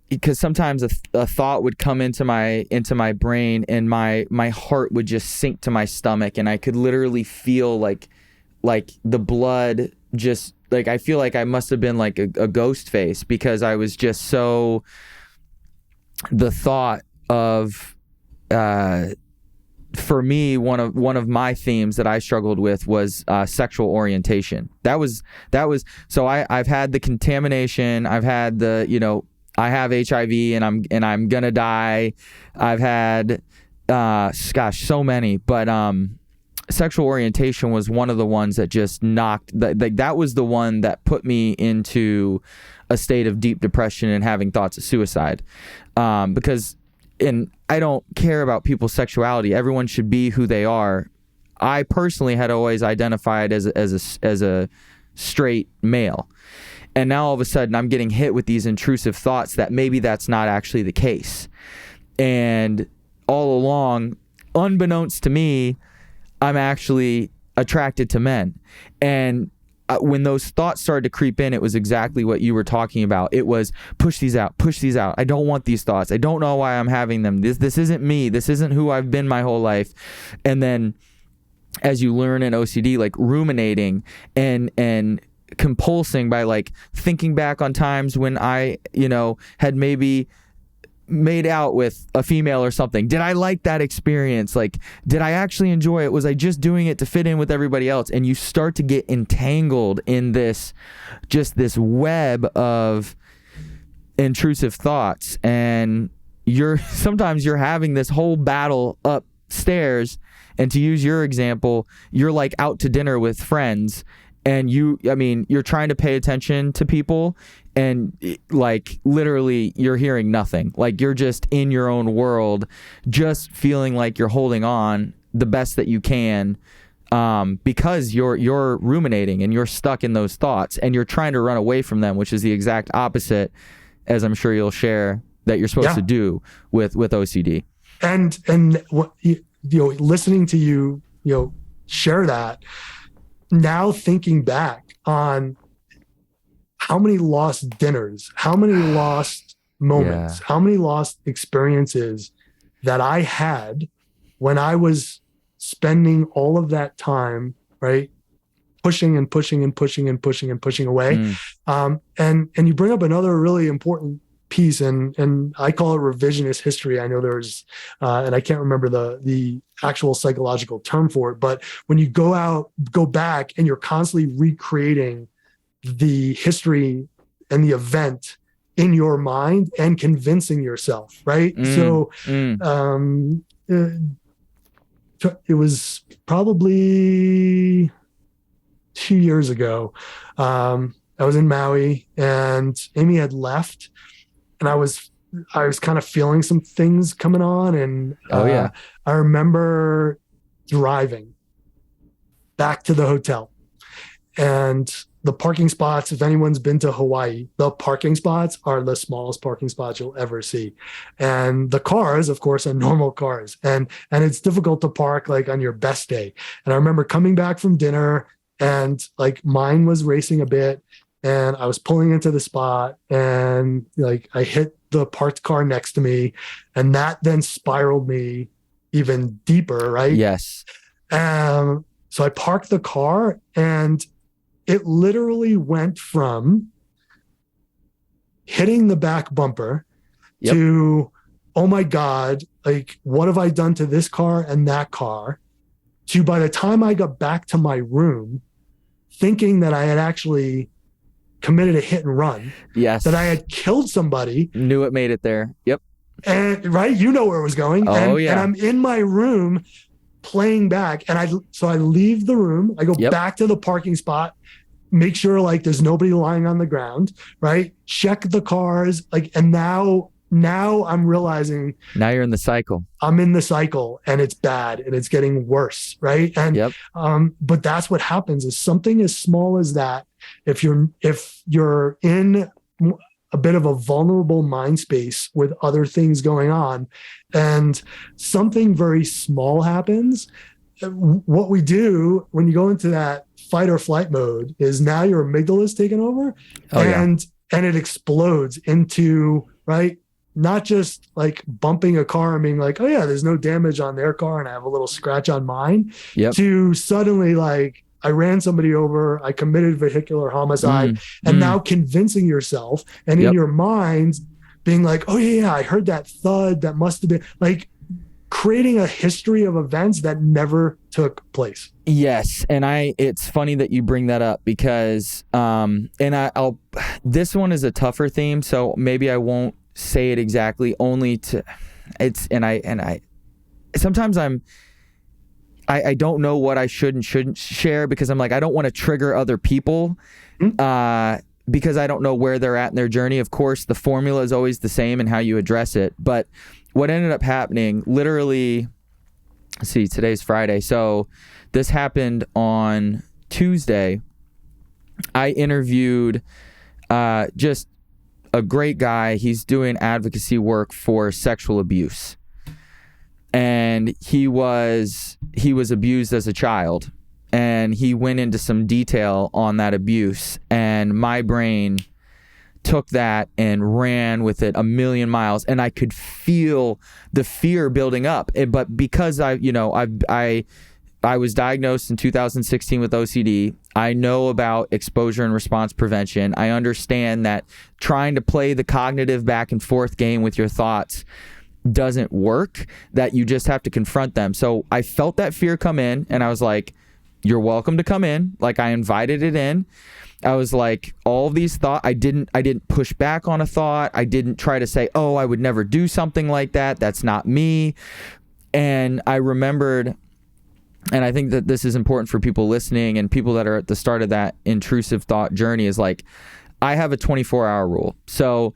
Because sometimes a thought would come into my brain, and my heart would just sink to my stomach, and I could literally feel like the blood just, like, I feel like I must have been like a ghost face, because I was just so, the thought of, for me, one of my themes that I struggled with was sexual orientation. That was so I've had the contamination, I've had the, I have HIV and I'm gonna die. I've had so many, but sexual orientation was one of the ones that just knocked that was the one that put me into a state of deep depression and having thoughts of suicide, because. And I don't care about people's sexuality. Everyone should be who they are. I personally had always identified as a straight male. And now all of a sudden I'm getting hit with these intrusive thoughts that maybe that's not actually the case. And all along, unbeknownst to me, I'm actually attracted to men. And when those thoughts started to creep in, it was exactly what you were talking about. It was push these out. I don't want these thoughts. I don't know why I'm having them. This isn't me. This isn't who I've been my whole life. And then as you learn in OCD, like ruminating and compulsing by like thinking back on times when I, had maybe made out with a female or something. Did I like that experience? Like, did I actually enjoy it? Was I just doing it to fit in with everybody else? And you start to get entangled in this web of intrusive thoughts. And sometimes you're having this whole battle upstairs. And to use your example, you're like out to dinner with friends, and you're trying to pay attention to people, and like literally you're hearing nothing. Like, you're just in your own world, just feeling like you're holding on the best that you can, because you're ruminating and you're stuck in those thoughts, and you're trying to run away from them, which is the exact opposite, as I'm sure you'll share, that you're supposed to do with OCD. And what listening to you, share that, now thinking back on how many lost dinners, how many lost moments, how many lost experiences that I had when I was spending all of that time, right, pushing and pushing and pushing and pushing and pushing away. And you bring up another really important piece, and I call it revisionist history. I know there's, and I can't remember the actual psychological term for it, but when you go back and you're constantly recreating the history and the event in your mind and convincing yourself, right? So it was probably 2 years ago. I was in Maui, and Amy had left, and I was kind of feeling some things coming on. And I remember driving back to the hotel, and the parking spots, if anyone's been to Hawaii, the parking spots are the smallest parking spots you'll ever see. And the cars, of course, are normal cars. And it's difficult to park like on your best day. And I remember coming back from dinner, and like mine was racing a bit, and I was pulling into the spot, and like I hit the parked car next to me, and that then spiraled me even deeper, right? Yes. So I parked the car, and it literally went from hitting the back bumper to, oh my God, like, what have I done to this car and that car? To, by the time I got back to my room, thinking that I had actually committed a hit and run. Yes. That I had killed somebody. Knew it made it there. Yep. And right, you know where it was going. Oh, and I'm in my room playing back. And I leave the room. I go back to the parking spot, make sure like there's nobody lying on the ground, right? Check the cars. Like, and now I'm realizing. Now you're in the cycle. I'm in the cycle, and it's bad, and it's getting worse, right? And but that's what happens, is something as small as that. If you're in a bit of a vulnerable mind space with other things going on, and something very small happens. What we do when you go into that fight or flight mode is now your amygdala is taken over, and it explodes into, right, not just like bumping a car and being like, oh yeah, there's no damage on their car and I have a little scratch on mine, to suddenly like, I ran somebody over, I committed vehicular homicide, and now convincing yourself and in your mind being like, oh yeah, I heard that thud, that must have been, like, creating a history of events that never took place. Yes. And it's funny that you bring that up because, this one is a tougher theme, so maybe I won't say it exactly, sometimes I don't know what I should and shouldn't share because I'm like, I don't want to trigger other people, because I don't know where they're at in their journey. Of course, the formula is always the same in how you address it. But what ended up happening, literally, today's Friday. So this happened on Tuesday. I interviewed just a great guy. He's doing advocacy work for sexual abuse. And he was abused as a child. And he went into some detail on that abuse. And my brain took that and ran with it a million miles. And I could feel the fear building up. But because I was diagnosed in 2016 with OCD. I know about exposure and response prevention. I understand that trying to play the cognitive back and forth game with your thoughts doesn't work, that you just have to confront them. So I felt that fear come in and I was like, you're welcome to come in. Like, I invited it in. I was like, all of these thoughts, I didn't push back on a thought. I didn't try to say, oh, I would never do something like that. That's not me. And I remembered, and I think that this is important for people listening and people that are at the start of that intrusive thought journey, is like, I have a 24-hour rule. So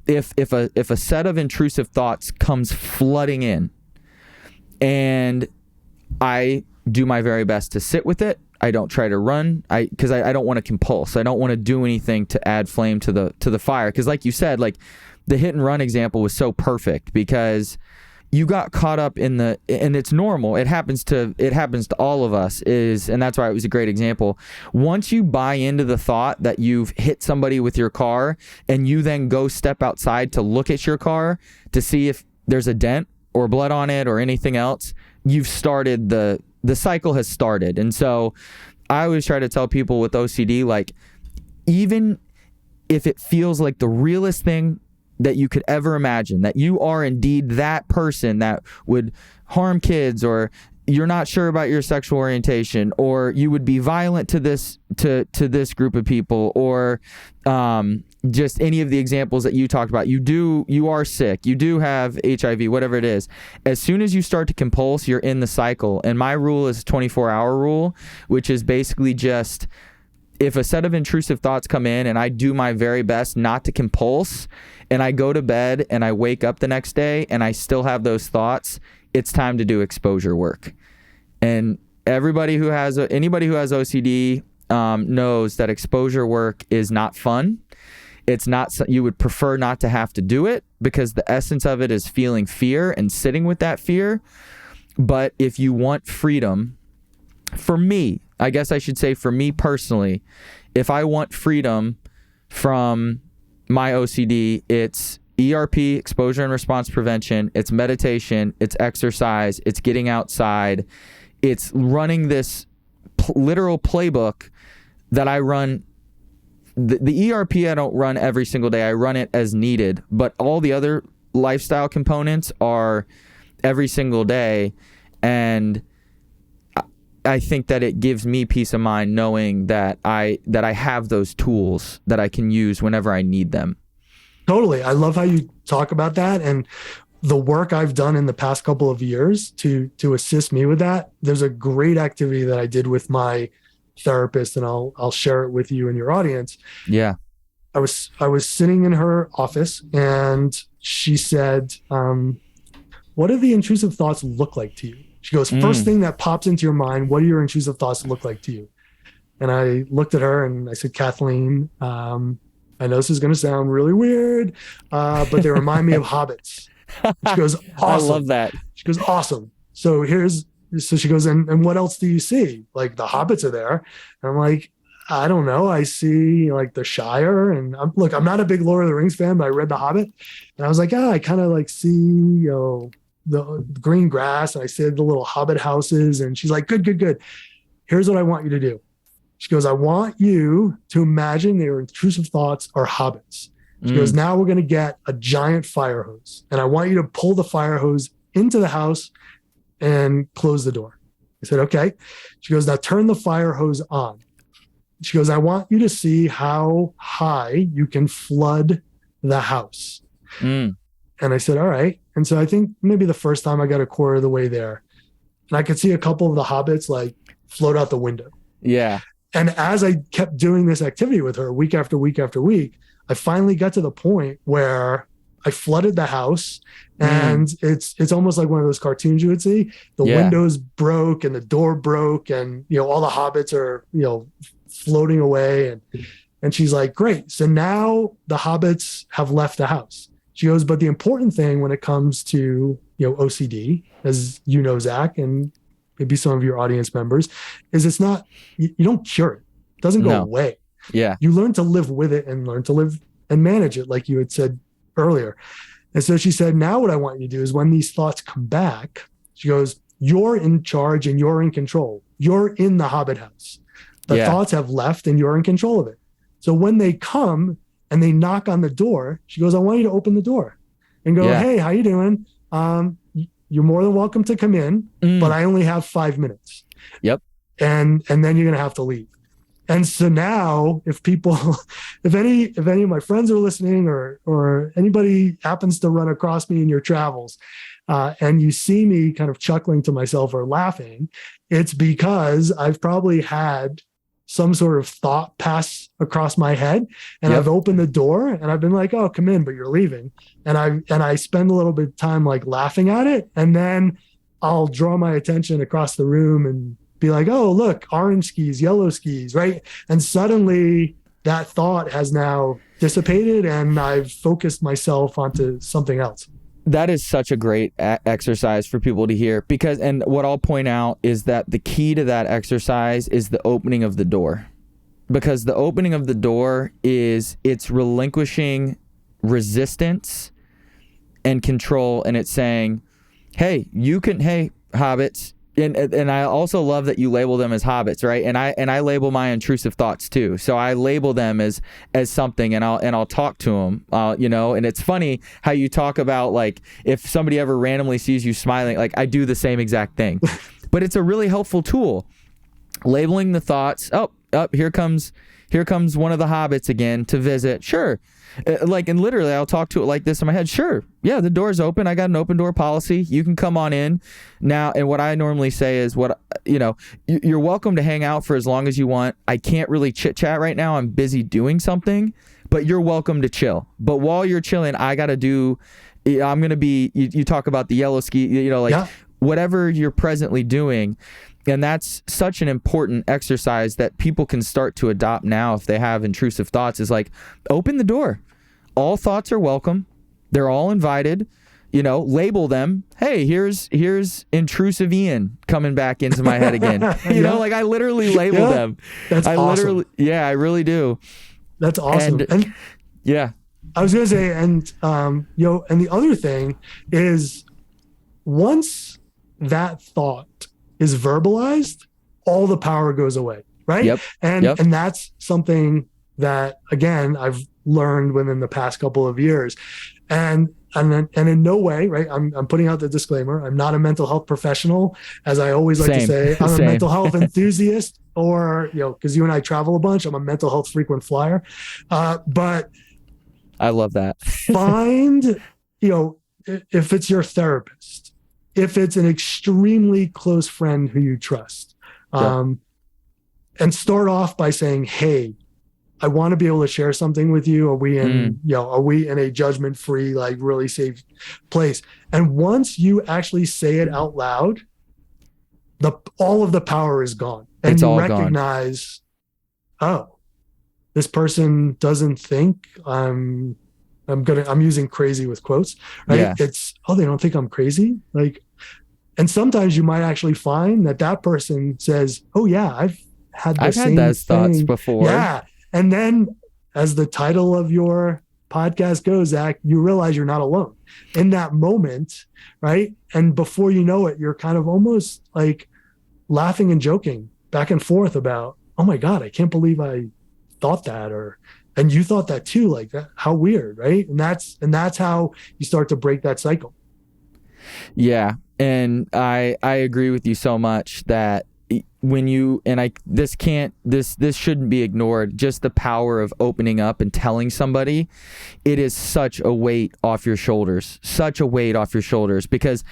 if a set of intrusive thoughts comes flooding in, and I do my very best to sit with it, I don't try to run, because I don't want to compulse. I don't want to do anything to add flame to the fire. Because like you said, like the hit and run example was so perfect because you got caught up in and it's normal. It happens to all of us, and that's why it was a great example. Once you buy into the thought that you've hit somebody with your car and you then go step outside to look at your car to see if there's a dent or blood on it or anything else, you've started the cycle has started. And so I always try to tell people with OCD, like, even if it feels like the realest thing that you could ever imagine, that you are indeed that person that would harm kids, or you're not sure about your sexual orientation, or you would be violent to this group of people, or just any of the examples that you talked about, you are sick, you do have HIV, whatever it is. As soon as you start to compulse, you're in the cycle. And my rule is a 24-hour rule, which is basically just, if a set of intrusive thoughts come in and I do my very best not to compulse, and I go to bed and I wake up the next day and I still have those thoughts, it's time to do exposure work. And anybody who has OCD knows that exposure work is not fun. It's not, you would prefer not to have to do it because the essence of it is feeling fear and sitting with that fear. But if you want freedom, for me, I guess I should say for me personally, if I want freedom from my OCD, it's ERP, exposure and response prevention, it's meditation, it's exercise, it's getting outside, it's running this literal playbook that I run. The ERP I don't run every single day. I run it as needed, but all the other lifestyle components are every single day. And I think that it gives me peace of mind knowing that I have those tools that I can use whenever I need them. Totally. I love how you talk about that, and the work I've done in the past couple of years to assist me with that. There's a great activity that I did with my therapist, and I'll share it with you and your audience. Yeah. I was sitting in her office and she said, what do the intrusive thoughts look like to you? She goes, first thing that pops into your mind, what do your intrusive thoughts look like to you? And I looked at her and I said, Kathleen, I know this is going to sound really weird, but they remind me of hobbits. She goes, awesome. I love that. She goes, awesome. So she goes, and what else do you see? Like the hobbits are there. And I'm like, I don't know. I see like the Shire, and I'm not a big Lord of the Rings fan, but I read The Hobbit, and I was like, I kind of like see, the green grass, and I see the little hobbit houses. And she's like, good. Here's what I want you to do. She goes, I want you to imagine your intrusive thoughts are hobbits. She goes, now we're going to get a giant fire hose, and I want you to pull the fire hose into the house and close the door. I said, okay. She goes, now turn the fire hose on. She goes, I want you to see how high you can flood the house. And I said, all right. And so I think maybe the first time I got a quarter of the way there, and I could see a couple of the hobbits like float out the window. Yeah. And as I kept doing this activity with her week after week after week, I finally got to the point where I flooded the house, and it's almost like one of those cartoons you would see. The windows broke and the door broke, and all the hobbits are floating away, and she's like, great. So now the hobbits have left the house. She goes, but the important thing when it comes to OCD, as you know, Zach, and maybe some of your audience members, is it's not, you don't cure it. It doesn't go away. Yeah. You learn to live with it and learn to live and manage it, like you had said earlier. And so she said, now what I want you to do is when these thoughts come back, she goes, you're in charge and you're in control. You're in the hobbit house. The thoughts have left and you're in control of it. So when they come and they knock on the door, she goes, I want you to open the door and go, hey, how you doing? You're more than welcome to come in, but I only have 5 minutes. Yep. And then you're going to have to leave. And so now if any of my friends are listening, or anybody happens to run across me in your travels, and you see me kind of chuckling to myself or laughing, it's because I've probably had some sort of thought pass across my head, and I've opened the door and I've been like, oh, come in, but you're leaving. And I spend a little bit of time like laughing at it. And then I'll draw my attention across the room and be like, oh, look, orange skis, yellow skis, right? And suddenly that thought has now dissipated and I've focused myself onto something else. That is such a great exercise for people to hear, because, and what I'll point out is that the key to that exercise is the opening of the door, because the opening of the door it's relinquishing resistance and control. And it's saying, hey, hobbits. And I also love that you label them as hobbits, right? And I label my intrusive thoughts too. So I label them as something, and I'll talk to them, And it's funny how you talk about like if somebody ever randomly sees you smiling, like I do the same exact thing, but it's a really helpful tool. Labeling the thoughts. Oh, here comes one of the hobbits again to visit. Sure. And literally I'll talk to it like this in my head. Sure. Yeah, the door's open. I got an open door policy. You can come on in now. And what I normally say is you're welcome to hang out for as long as you want. I can't really chit chat right now. I'm busy doing something, but you're welcome to chill. But while you're chilling, I'm going to be, you talk about the yellow ski, whatever you're presently doing. And that's such an important exercise that people can start to adopt now if they have intrusive thoughts, is like, open the door. All thoughts are welcome. They're all invited. Label them. Hey, here's intrusive Ian coming back into my head again. Like I literally label them. That's awesome. I really do. That's awesome. And I was going to say, and and the other thing is, once that thought is verbalized, all the power goes away, right? Yep. And that's something that, again, I've learned within the past couple of years. And in no way, right, I'm putting out the disclaimer, I'm not a mental health professional, as I always like to say. I'm a mental health enthusiast, or, because you and I travel a bunch, I'm a mental health frequent flyer. But I love that. Find, if it's your therapist, if it's an extremely close friend who you trust, and start off by saying, hey, I want to be able to share something with you. Are we in a judgment-free, like really safe place? And once you actually say it out loud, all of the power is gone. And it's you all recognize, gone. Oh, this person doesn't think I'm using crazy with quotes, right? Yeah. It's, oh, they don't think I'm crazy. Like, and sometimes you might actually find that person says, oh yeah, I've had those thoughts before. Yeah. And then as the title of your podcast goes, Zach, you realize you're not alone in that moment, right? And before you know it, you're kind of almost like laughing and joking back and forth about, oh my God, I can't believe I thought that, and you thought that too, like that, how weird, right? And that's how you start to break that cycle. Yeah. And I agree with you so much that when you, and this shouldn't be ignored, just the power of opening up and telling somebody, it is such a weight off your shoulders, because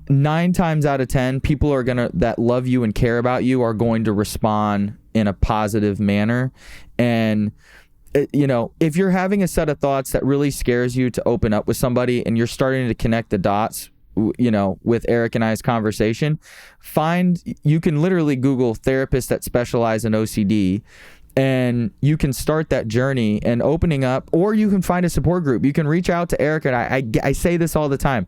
9 times out of 10, people that love you and care about you are going to respond in a positive manner. And if you're having a set of thoughts that really scares you to open up with somebody, and you're starting to connect the dots, with Erik and I's conversation, you can literally Google therapists that specialize in OCD, and you can start that journey and opening up, or you can find a support group. You can reach out to Erik and I say this all the time.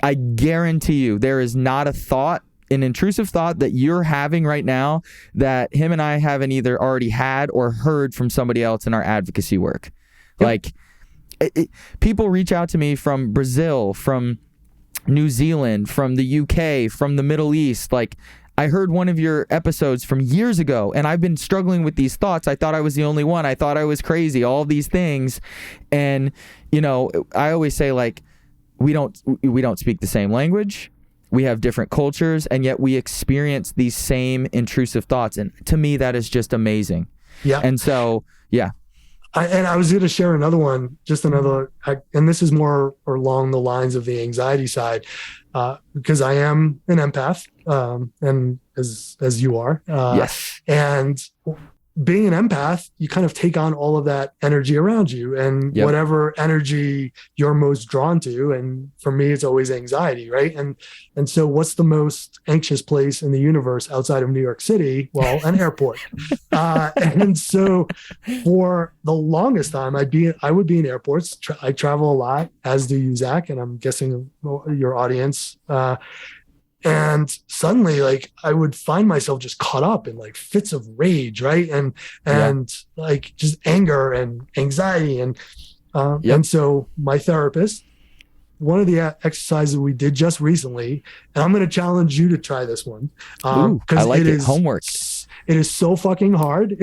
I guarantee you there is not an intrusive thought that you're having right now that him and I haven't either already had or heard from somebody else in our advocacy work. Yep. Like, people reach out to me from Brazil, from New Zealand, from the UK, from the Middle East. Like, I heard one of your episodes from years ago, and I've been struggling with these thoughts. I thought I was the only one. I thought I was crazy, all these things. And, I always say, like, we don't speak the same language. We have different cultures, and yet we experience these same intrusive thoughts. And to me, that is just amazing. Yeah. And so, yeah. I was going to share another one, and this is more along the lines of the anxiety side, because I am an empath, and as you are. Yes. And being an empath, you kind of take on all of that energy around you, and yep. Whatever energy you're most drawn to. And for me, it's always anxiety, right? And so what's the most anxious place in the universe outside of New York City? Well, an airport. And so for the longest time, I would be in airports. I travel a lot, as do you, Zach, and I'm guessing your audience. And suddenly, like, I would find myself just caught up in like fits of rage, right? And like just anger and anxiety. And and so my therapist, one of the exercises we did just recently, and I'm going to challenge you to try this one. I like it. Homework. It is so fucking hard.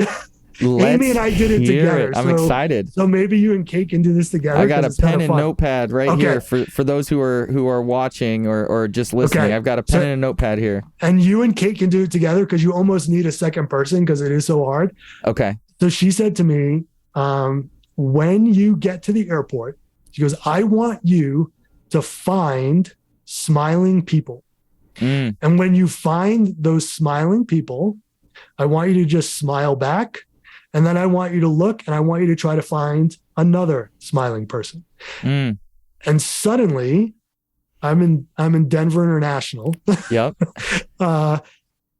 Amy and I did it together. I'm excited. So maybe you and Kate can do this together. I got a pen and notepad right here for those who are watching or just listening. Okay. I've got a pen and a notepad here. And you and Kate can do it together because you almost need a second person because it is so hard. Okay. So she said to me, when you get to the airport, she goes, I want you to find smiling people. And when you find those smiling people, I want you to just smile back. And then I want you to look, and I want you to try to find another smiling person. And suddenly I'm in Denver International. Yep. And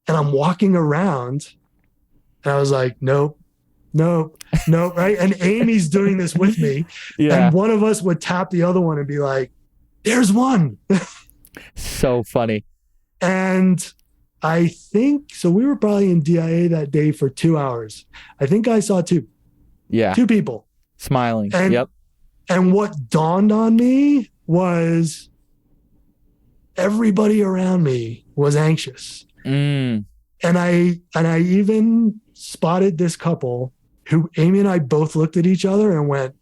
I'm walking around, and I was like, nope. Right. And Amy's doing this with me. Yeah. And one of us would tap the other one and be like, there's one. So funny. And I think, so we were probably in DIA that day for 2 hours. I think I saw 2. Yeah. 2 people. Smiling. And, yep. And what dawned on me was everybody around me was anxious. And I even spotted this couple who Amy and I both looked at each other and went,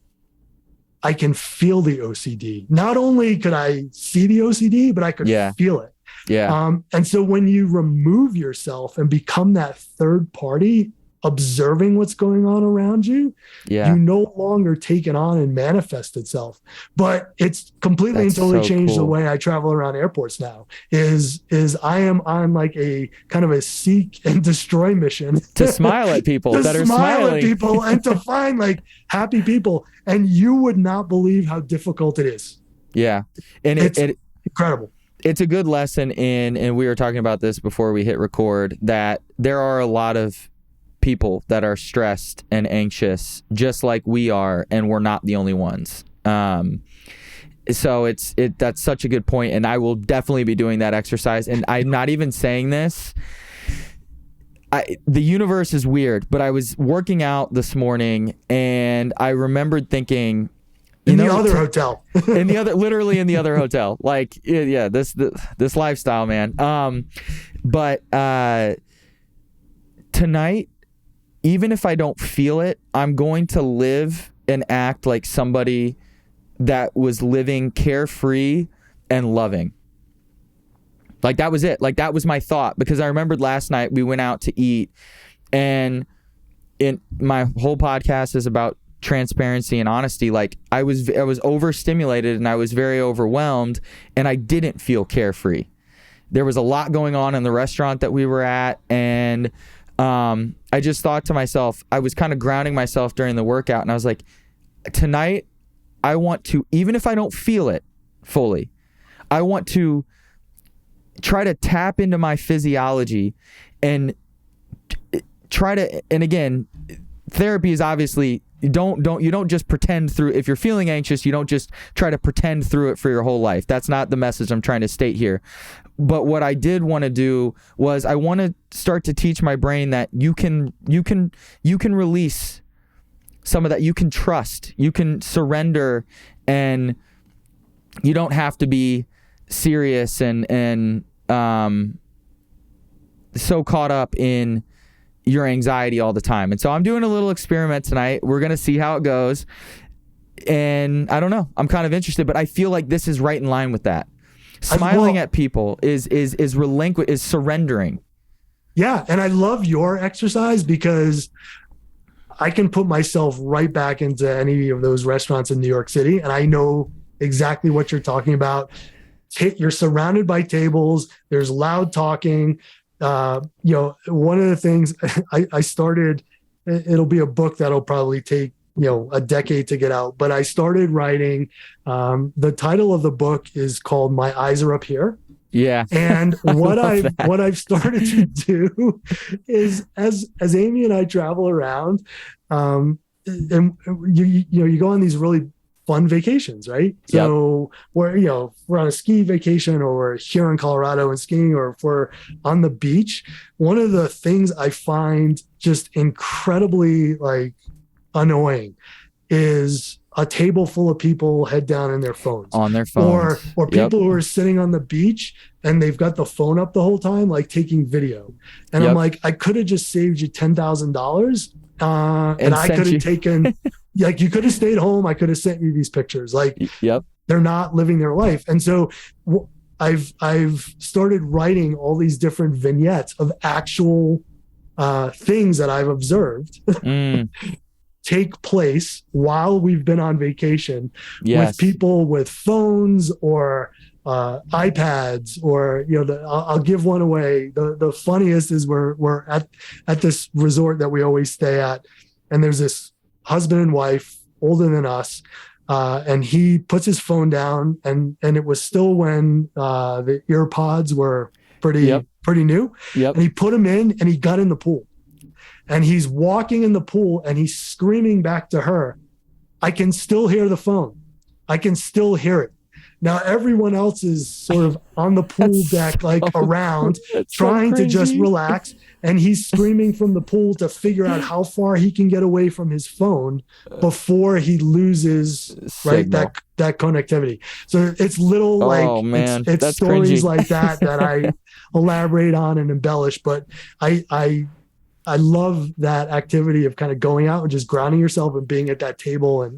I can feel the OCD. Not only could I see the OCD, but I could feel it. Yeah. And so when you remove yourself and become that third party observing what's going on around you, you no longer take it on and manifest itself. But it's completely and totally changed the way I travel around airports now. I'm like a kind of a seek and destroy mission to smile at people that are smiling. And to find like happy people. And you would not believe how difficult it is. Yeah. And it's incredible. It's a good lesson and we were talking about this before we hit record, that there are a lot of people that are stressed and anxious just like we are, and we're not the only ones. So that's such a good point, and I will definitely be doing that exercise. And I'm not even saying this. The universe is weird, but I was working out this morning and I remembered thinking, other hotel, literally in the other hotel, like, yeah, this lifestyle, man. But tonight, even if I don't feel it, I'm going to live and act like somebody that was living carefree and loving. Like, that was it. Like, that was my thought, because I remembered last night we went out to eat, and my whole podcast is about transparency and honesty. Like, I was overstimulated and I was very overwhelmed, and I didn't feel carefree. There was a lot going on in the restaurant that we were at, and I just thought to myself, I was kind of grounding myself during the workout, and I was like, tonight I want to, even if I don't feel it fully, I want to try to tap into my physiology and try to, and again, therapy is obviously, you don't just pretend through. If you're feeling anxious, you don't just try to pretend through it for your whole life. That's not the message I'm trying to state here. But what I did want to do was I want to start to teach my brain that you can release some of that. You can trust, you can surrender, and you don't have to be serious and so caught up in your anxiety all the time. And so I'm doing a little experiment tonight. We're going to see how it goes. And I don't know, I'm kind of interested, but I feel like this is right in line with that. Smiling at people is surrendering. Yeah. And I love your exercise because I can put myself right back into any of those restaurants in New York City. And I know exactly what you're talking about. You're surrounded by tables. There's loud talking. One of the things I started, it'll be a book that'll probably take, a decade to get out, but I started writing. The title of the book is called My Eyes Are Up Here. Yeah. And what I've started to do is as Amy and I travel around, and you go on these really fun vacations, right? So we're on a ski vacation, or we're here in Colorado and skiing, or if we're on the beach. One of the things I find just incredibly annoying is a table full of people head down in their phones, on their phones, or people who are sitting on the beach and they've got the phone up the whole time, like taking video. And I'm like, I could have just saved you $10,000. And I could have taken, you could have stayed home. I could have sent you these pictures. They're not living their life. And so I've started writing all these different vignettes of actual things that I've observed take place while we've been on vacation with people with phones or iPads, or I'll give one away. The funniest is we're at this resort that we always stay at, and there's this husband and wife older than us, and he puts his phone down, and it was still when the earpods were pretty new, and he put them in and he got in the pool, and he's walking in the pool and he's screaming back to her, I can still hear the phone, I can still hear it. Now everyone else is sort of on the pool deck, around, trying to just relax. And he's screaming from the pool to figure out how far he can get away from his phone before he loses that connectivity. So it's little it's stories like that I elaborate on and embellish. But I love that activity of kind of going out and just grounding yourself and being at that table,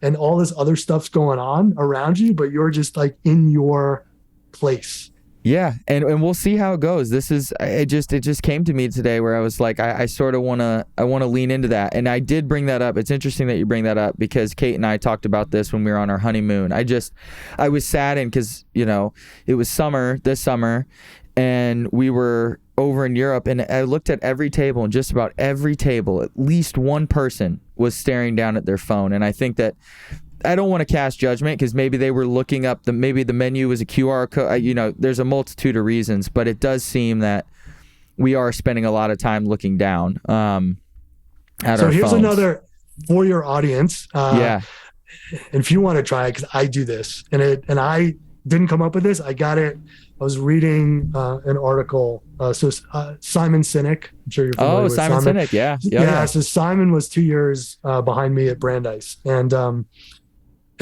and all this other stuff's going on around you, but you're just in your place. Yeah. And we'll see how it goes. It just came to me today where I was like, I sort of want to lean into that. And I did bring that up. It's interesting that you bring that up, because Kate and I talked about this when we were on our honeymoon. I was saddened because, it was this summer, and we were over in Europe, and I looked at every table, and just about every table, at least one person was staring down at their phone. And I think that, I don't want to cast judgment, because maybe they were looking up maybe the menu was a QR code. There's a multitude of reasons, but it does seem that we are spending a lot of time looking down. at So our here's phones. another for your audience. Yeah. And if you want to try it, because I do this, and I didn't come up with this. I got it. I was reading an article. Simon Sinek, I'm sure you're familiar Oh, with Simon Sinek. Yeah. Yeah. So Simon was 2 years behind me at Brandeis, and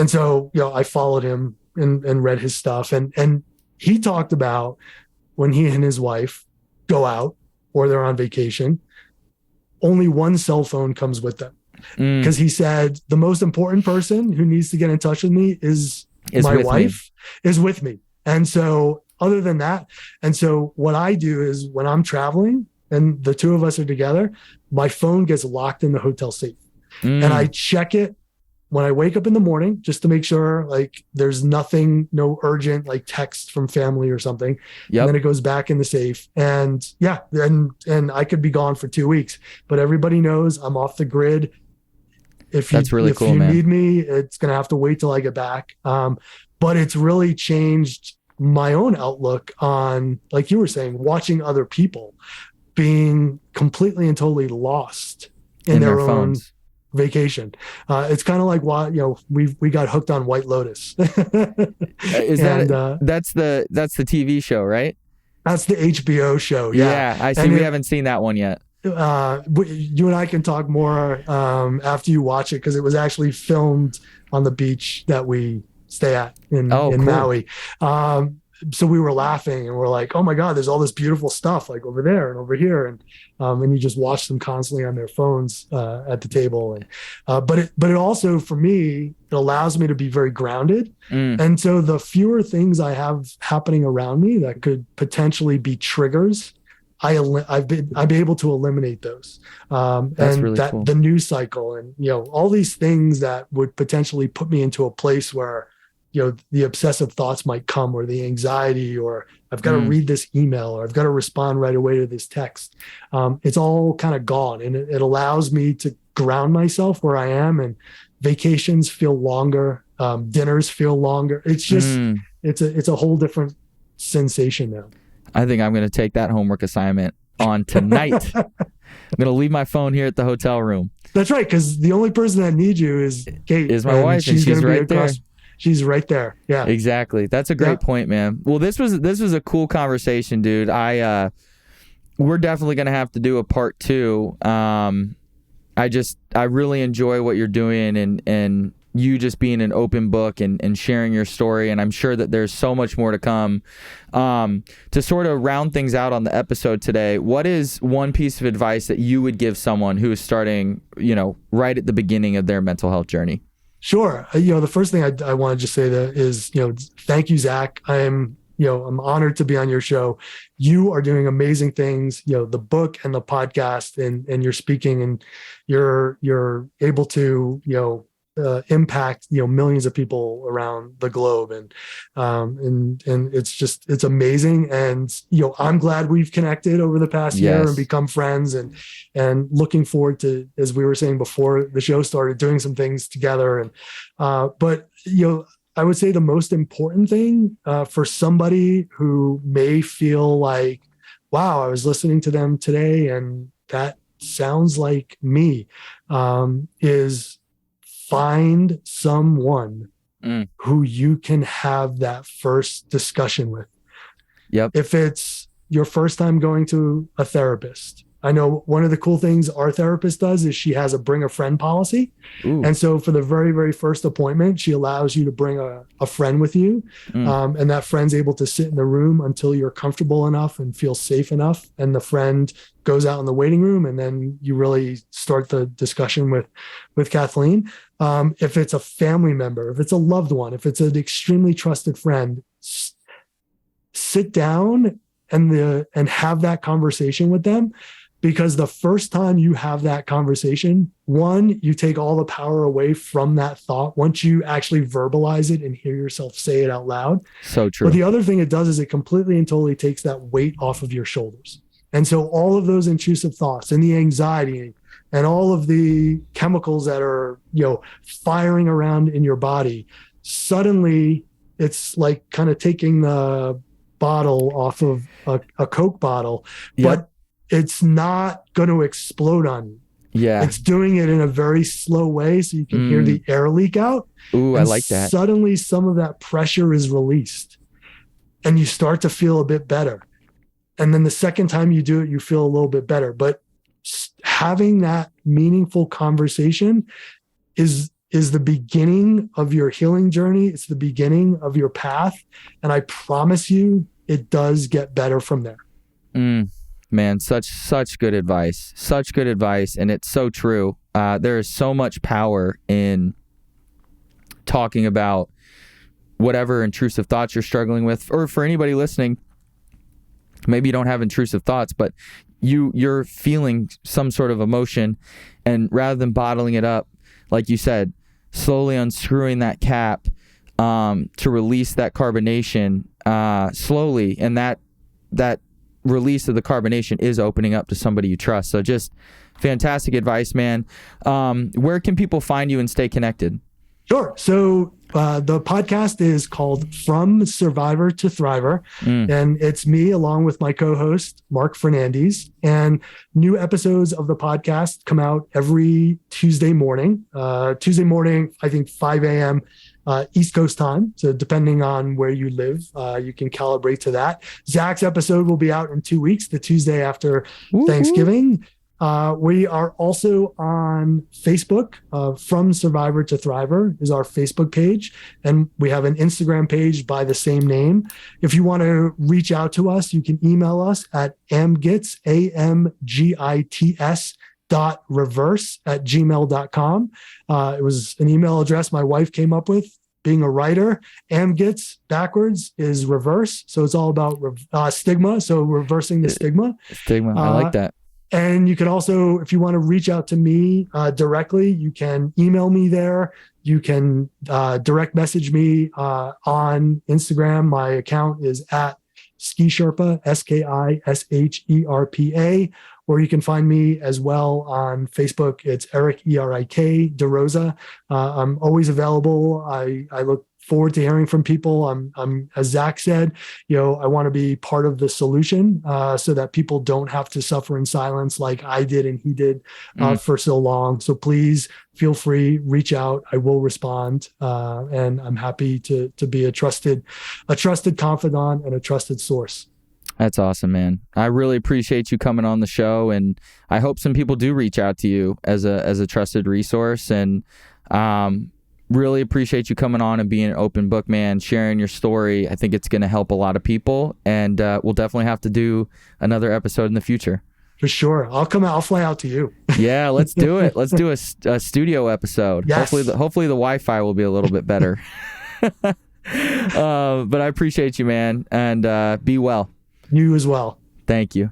so I followed him and read his stuff, and he talked about when he and his wife go out or they're on vacation, only one cell phone comes with them. Because he said the most important person who needs to get in touch with me is my wife, is with me. And so other than that, and so what I do is when I'm traveling and the two of us are together, my phone gets locked in the hotel safe. And I check it when I wake up in the morning just to make sure like there's nothing, no urgent like text from family or something. Yep. And then it goes back in the safe. And yeah, and I could be gone for 2 weeks, but everybody knows I'm off the grid. If you need me, it's going to have to wait till I get back. But it's really changed my own outlook on, like you were saying, watching other people being completely and totally lost in their own vacation. It's kind of like why we got hooked on White Lotus. That's the TV show, right? That's the HBO show. Yeah, I see. We haven't seen that one yet. You and I can talk more after you watch it, because it was actually filmed on the beach that we stay at in cool. Maui. So we were laughing and we're like, oh my God, there's all this beautiful stuff like over there and over here. And you just watch them constantly on their phones at the table. And but it also, for me, it allows me to be very grounded. And so the fewer things I have happening around me that could potentially be triggers, I've been able to eliminate those. That's and really that cool. The news cycle and all these things that would potentially put me into a place where the obsessive thoughts might come, or the anxiety, or I've got to read this email, or I've got to respond right away to this text. It's all kind of gone, and it allows me to ground myself where I am, and vacations feel longer. Dinners feel longer. It's just, it's a whole different sensation now. I think I'm going to take that homework assignment on tonight. I'm going to leave my phone here at the hotel room. That's right. Because the only person that needs you is Kate. Is my wife, and she's right there. She's right there. Yeah, exactly. That's a great point, man. Well, this was a cool conversation, dude. We're definitely going to have to do a part 2. I really enjoy what you're doing, and you just being an open book and sharing your story. And I'm sure that there's so much more to come. To sort of round things out on the episode today, what is one piece of advice that you would give someone who is starting, right at the beginning of their mental health journey? Sure. The first thing I want to just say is, thank you, Zach. I'm honored to be on your show. You are doing amazing things, the book and the podcast, and you're speaking, and you're able to, impact, millions of people around the globe. And it's amazing. And, I'm glad we've connected over the past year and become friends, and looking forward to, as we were saying before the show started, doing some things together. And, but, I would say the most important thing for somebody who may feel like, wow, I was listening to them today and that sounds like me, is find someone who you can have that first discussion with. Yep. If it's your first time going to a therapist, I know one of the cool things our therapist does is she has a bring a friend policy. Ooh. And so for the very, very first appointment, she allows you to bring a friend with you. And that friend's able to sit in the room until you're comfortable enough and feel safe enough. And the friend goes out in the waiting room, and then you really start the discussion with Kathleen. If it's a family member, if it's a loved one, if it's an extremely trusted friend, sit down and have that conversation with them. Because the first time you have that conversation, one, you take all the power away from that thought once you actually verbalize it and hear yourself say it out loud. So true. But the other thing it does is it completely and totally takes that weight off of your shoulders. And so all of those intrusive thoughts and the anxiety and all of the chemicals that are, firing around in your body, suddenly it's like kind of taking the bottle off of a Coke bottle, but it's not going to explode on you. Yeah. It's doing it in a very slow way so you can hear the air leak out. Ooh, I like that. Suddenly some of that pressure is released and you start to feel a bit better. And then the second time you do it, you feel a little bit better. But having that meaningful conversation is the beginning of your healing journey. It's the beginning of your path. And I promise you, it does get better from there. Man, such good advice. Such good advice. And it's so true. There is so much power in talking about whatever intrusive thoughts you're struggling with, or for anybody listening, maybe you don't have intrusive thoughts, but you're feeling some sort of emotion, and rather than bottling it up, like you said, slowly unscrewing that cap to release that carbonation slowly, and that release of the carbonation is opening up to somebody you trust. So just fantastic advice, man. Where can people find you and stay connected? Sure. So the podcast is called From Survivor to Thriver, and it's me along with my co-host, Mark Fernandez. And new episodes of the podcast come out every Tuesday morning. I think 5 a.m. East Coast time. So depending on where you live, you can calibrate to that. Zach's episode will be out in 2 weeks, the Tuesday after Thanksgiving. We are also on Facebook. From Survivor to Thriver is our Facebook page. And we have an Instagram page by the same name. If you want to reach out to us, you can email us at amgits, AMGITS .reverse@gmail.com. It was an email address my wife came up with. Being a writer, amgits backwards is reverse. So it's all about stigma. So reversing the stigma. Stigma. I like that. And you can also, if you want to reach out to me directly, you can email me there. You can direct message me on Instagram. My account is at Ski Sherpa, SKISHERPA. Or you can find me as well on Facebook. It's Erik, ERIK DaRosa. I'm always available. I look forward to hearing from people. I'm as Zach said, I want to be part of the solution so that people don't have to suffer in silence like I did and he did for so long. So please feel free, reach out. I will respond, and I'm happy to be a trusted confidant and a trusted source. That's awesome, man. I really appreciate you coming on the show, and I hope some people do reach out to you as a trusted resource, and really appreciate you coming on and being an open book, man, sharing your story. I think it's going to help a lot of people, and we'll definitely have to do another episode in the future. For sure. I'll fly out to you. Yeah, let's do it. Let's do a studio episode. Yes. Hopefully the Wi-Fi will be a little bit better. But I appreciate you, man, and be well. You as well. Thank you.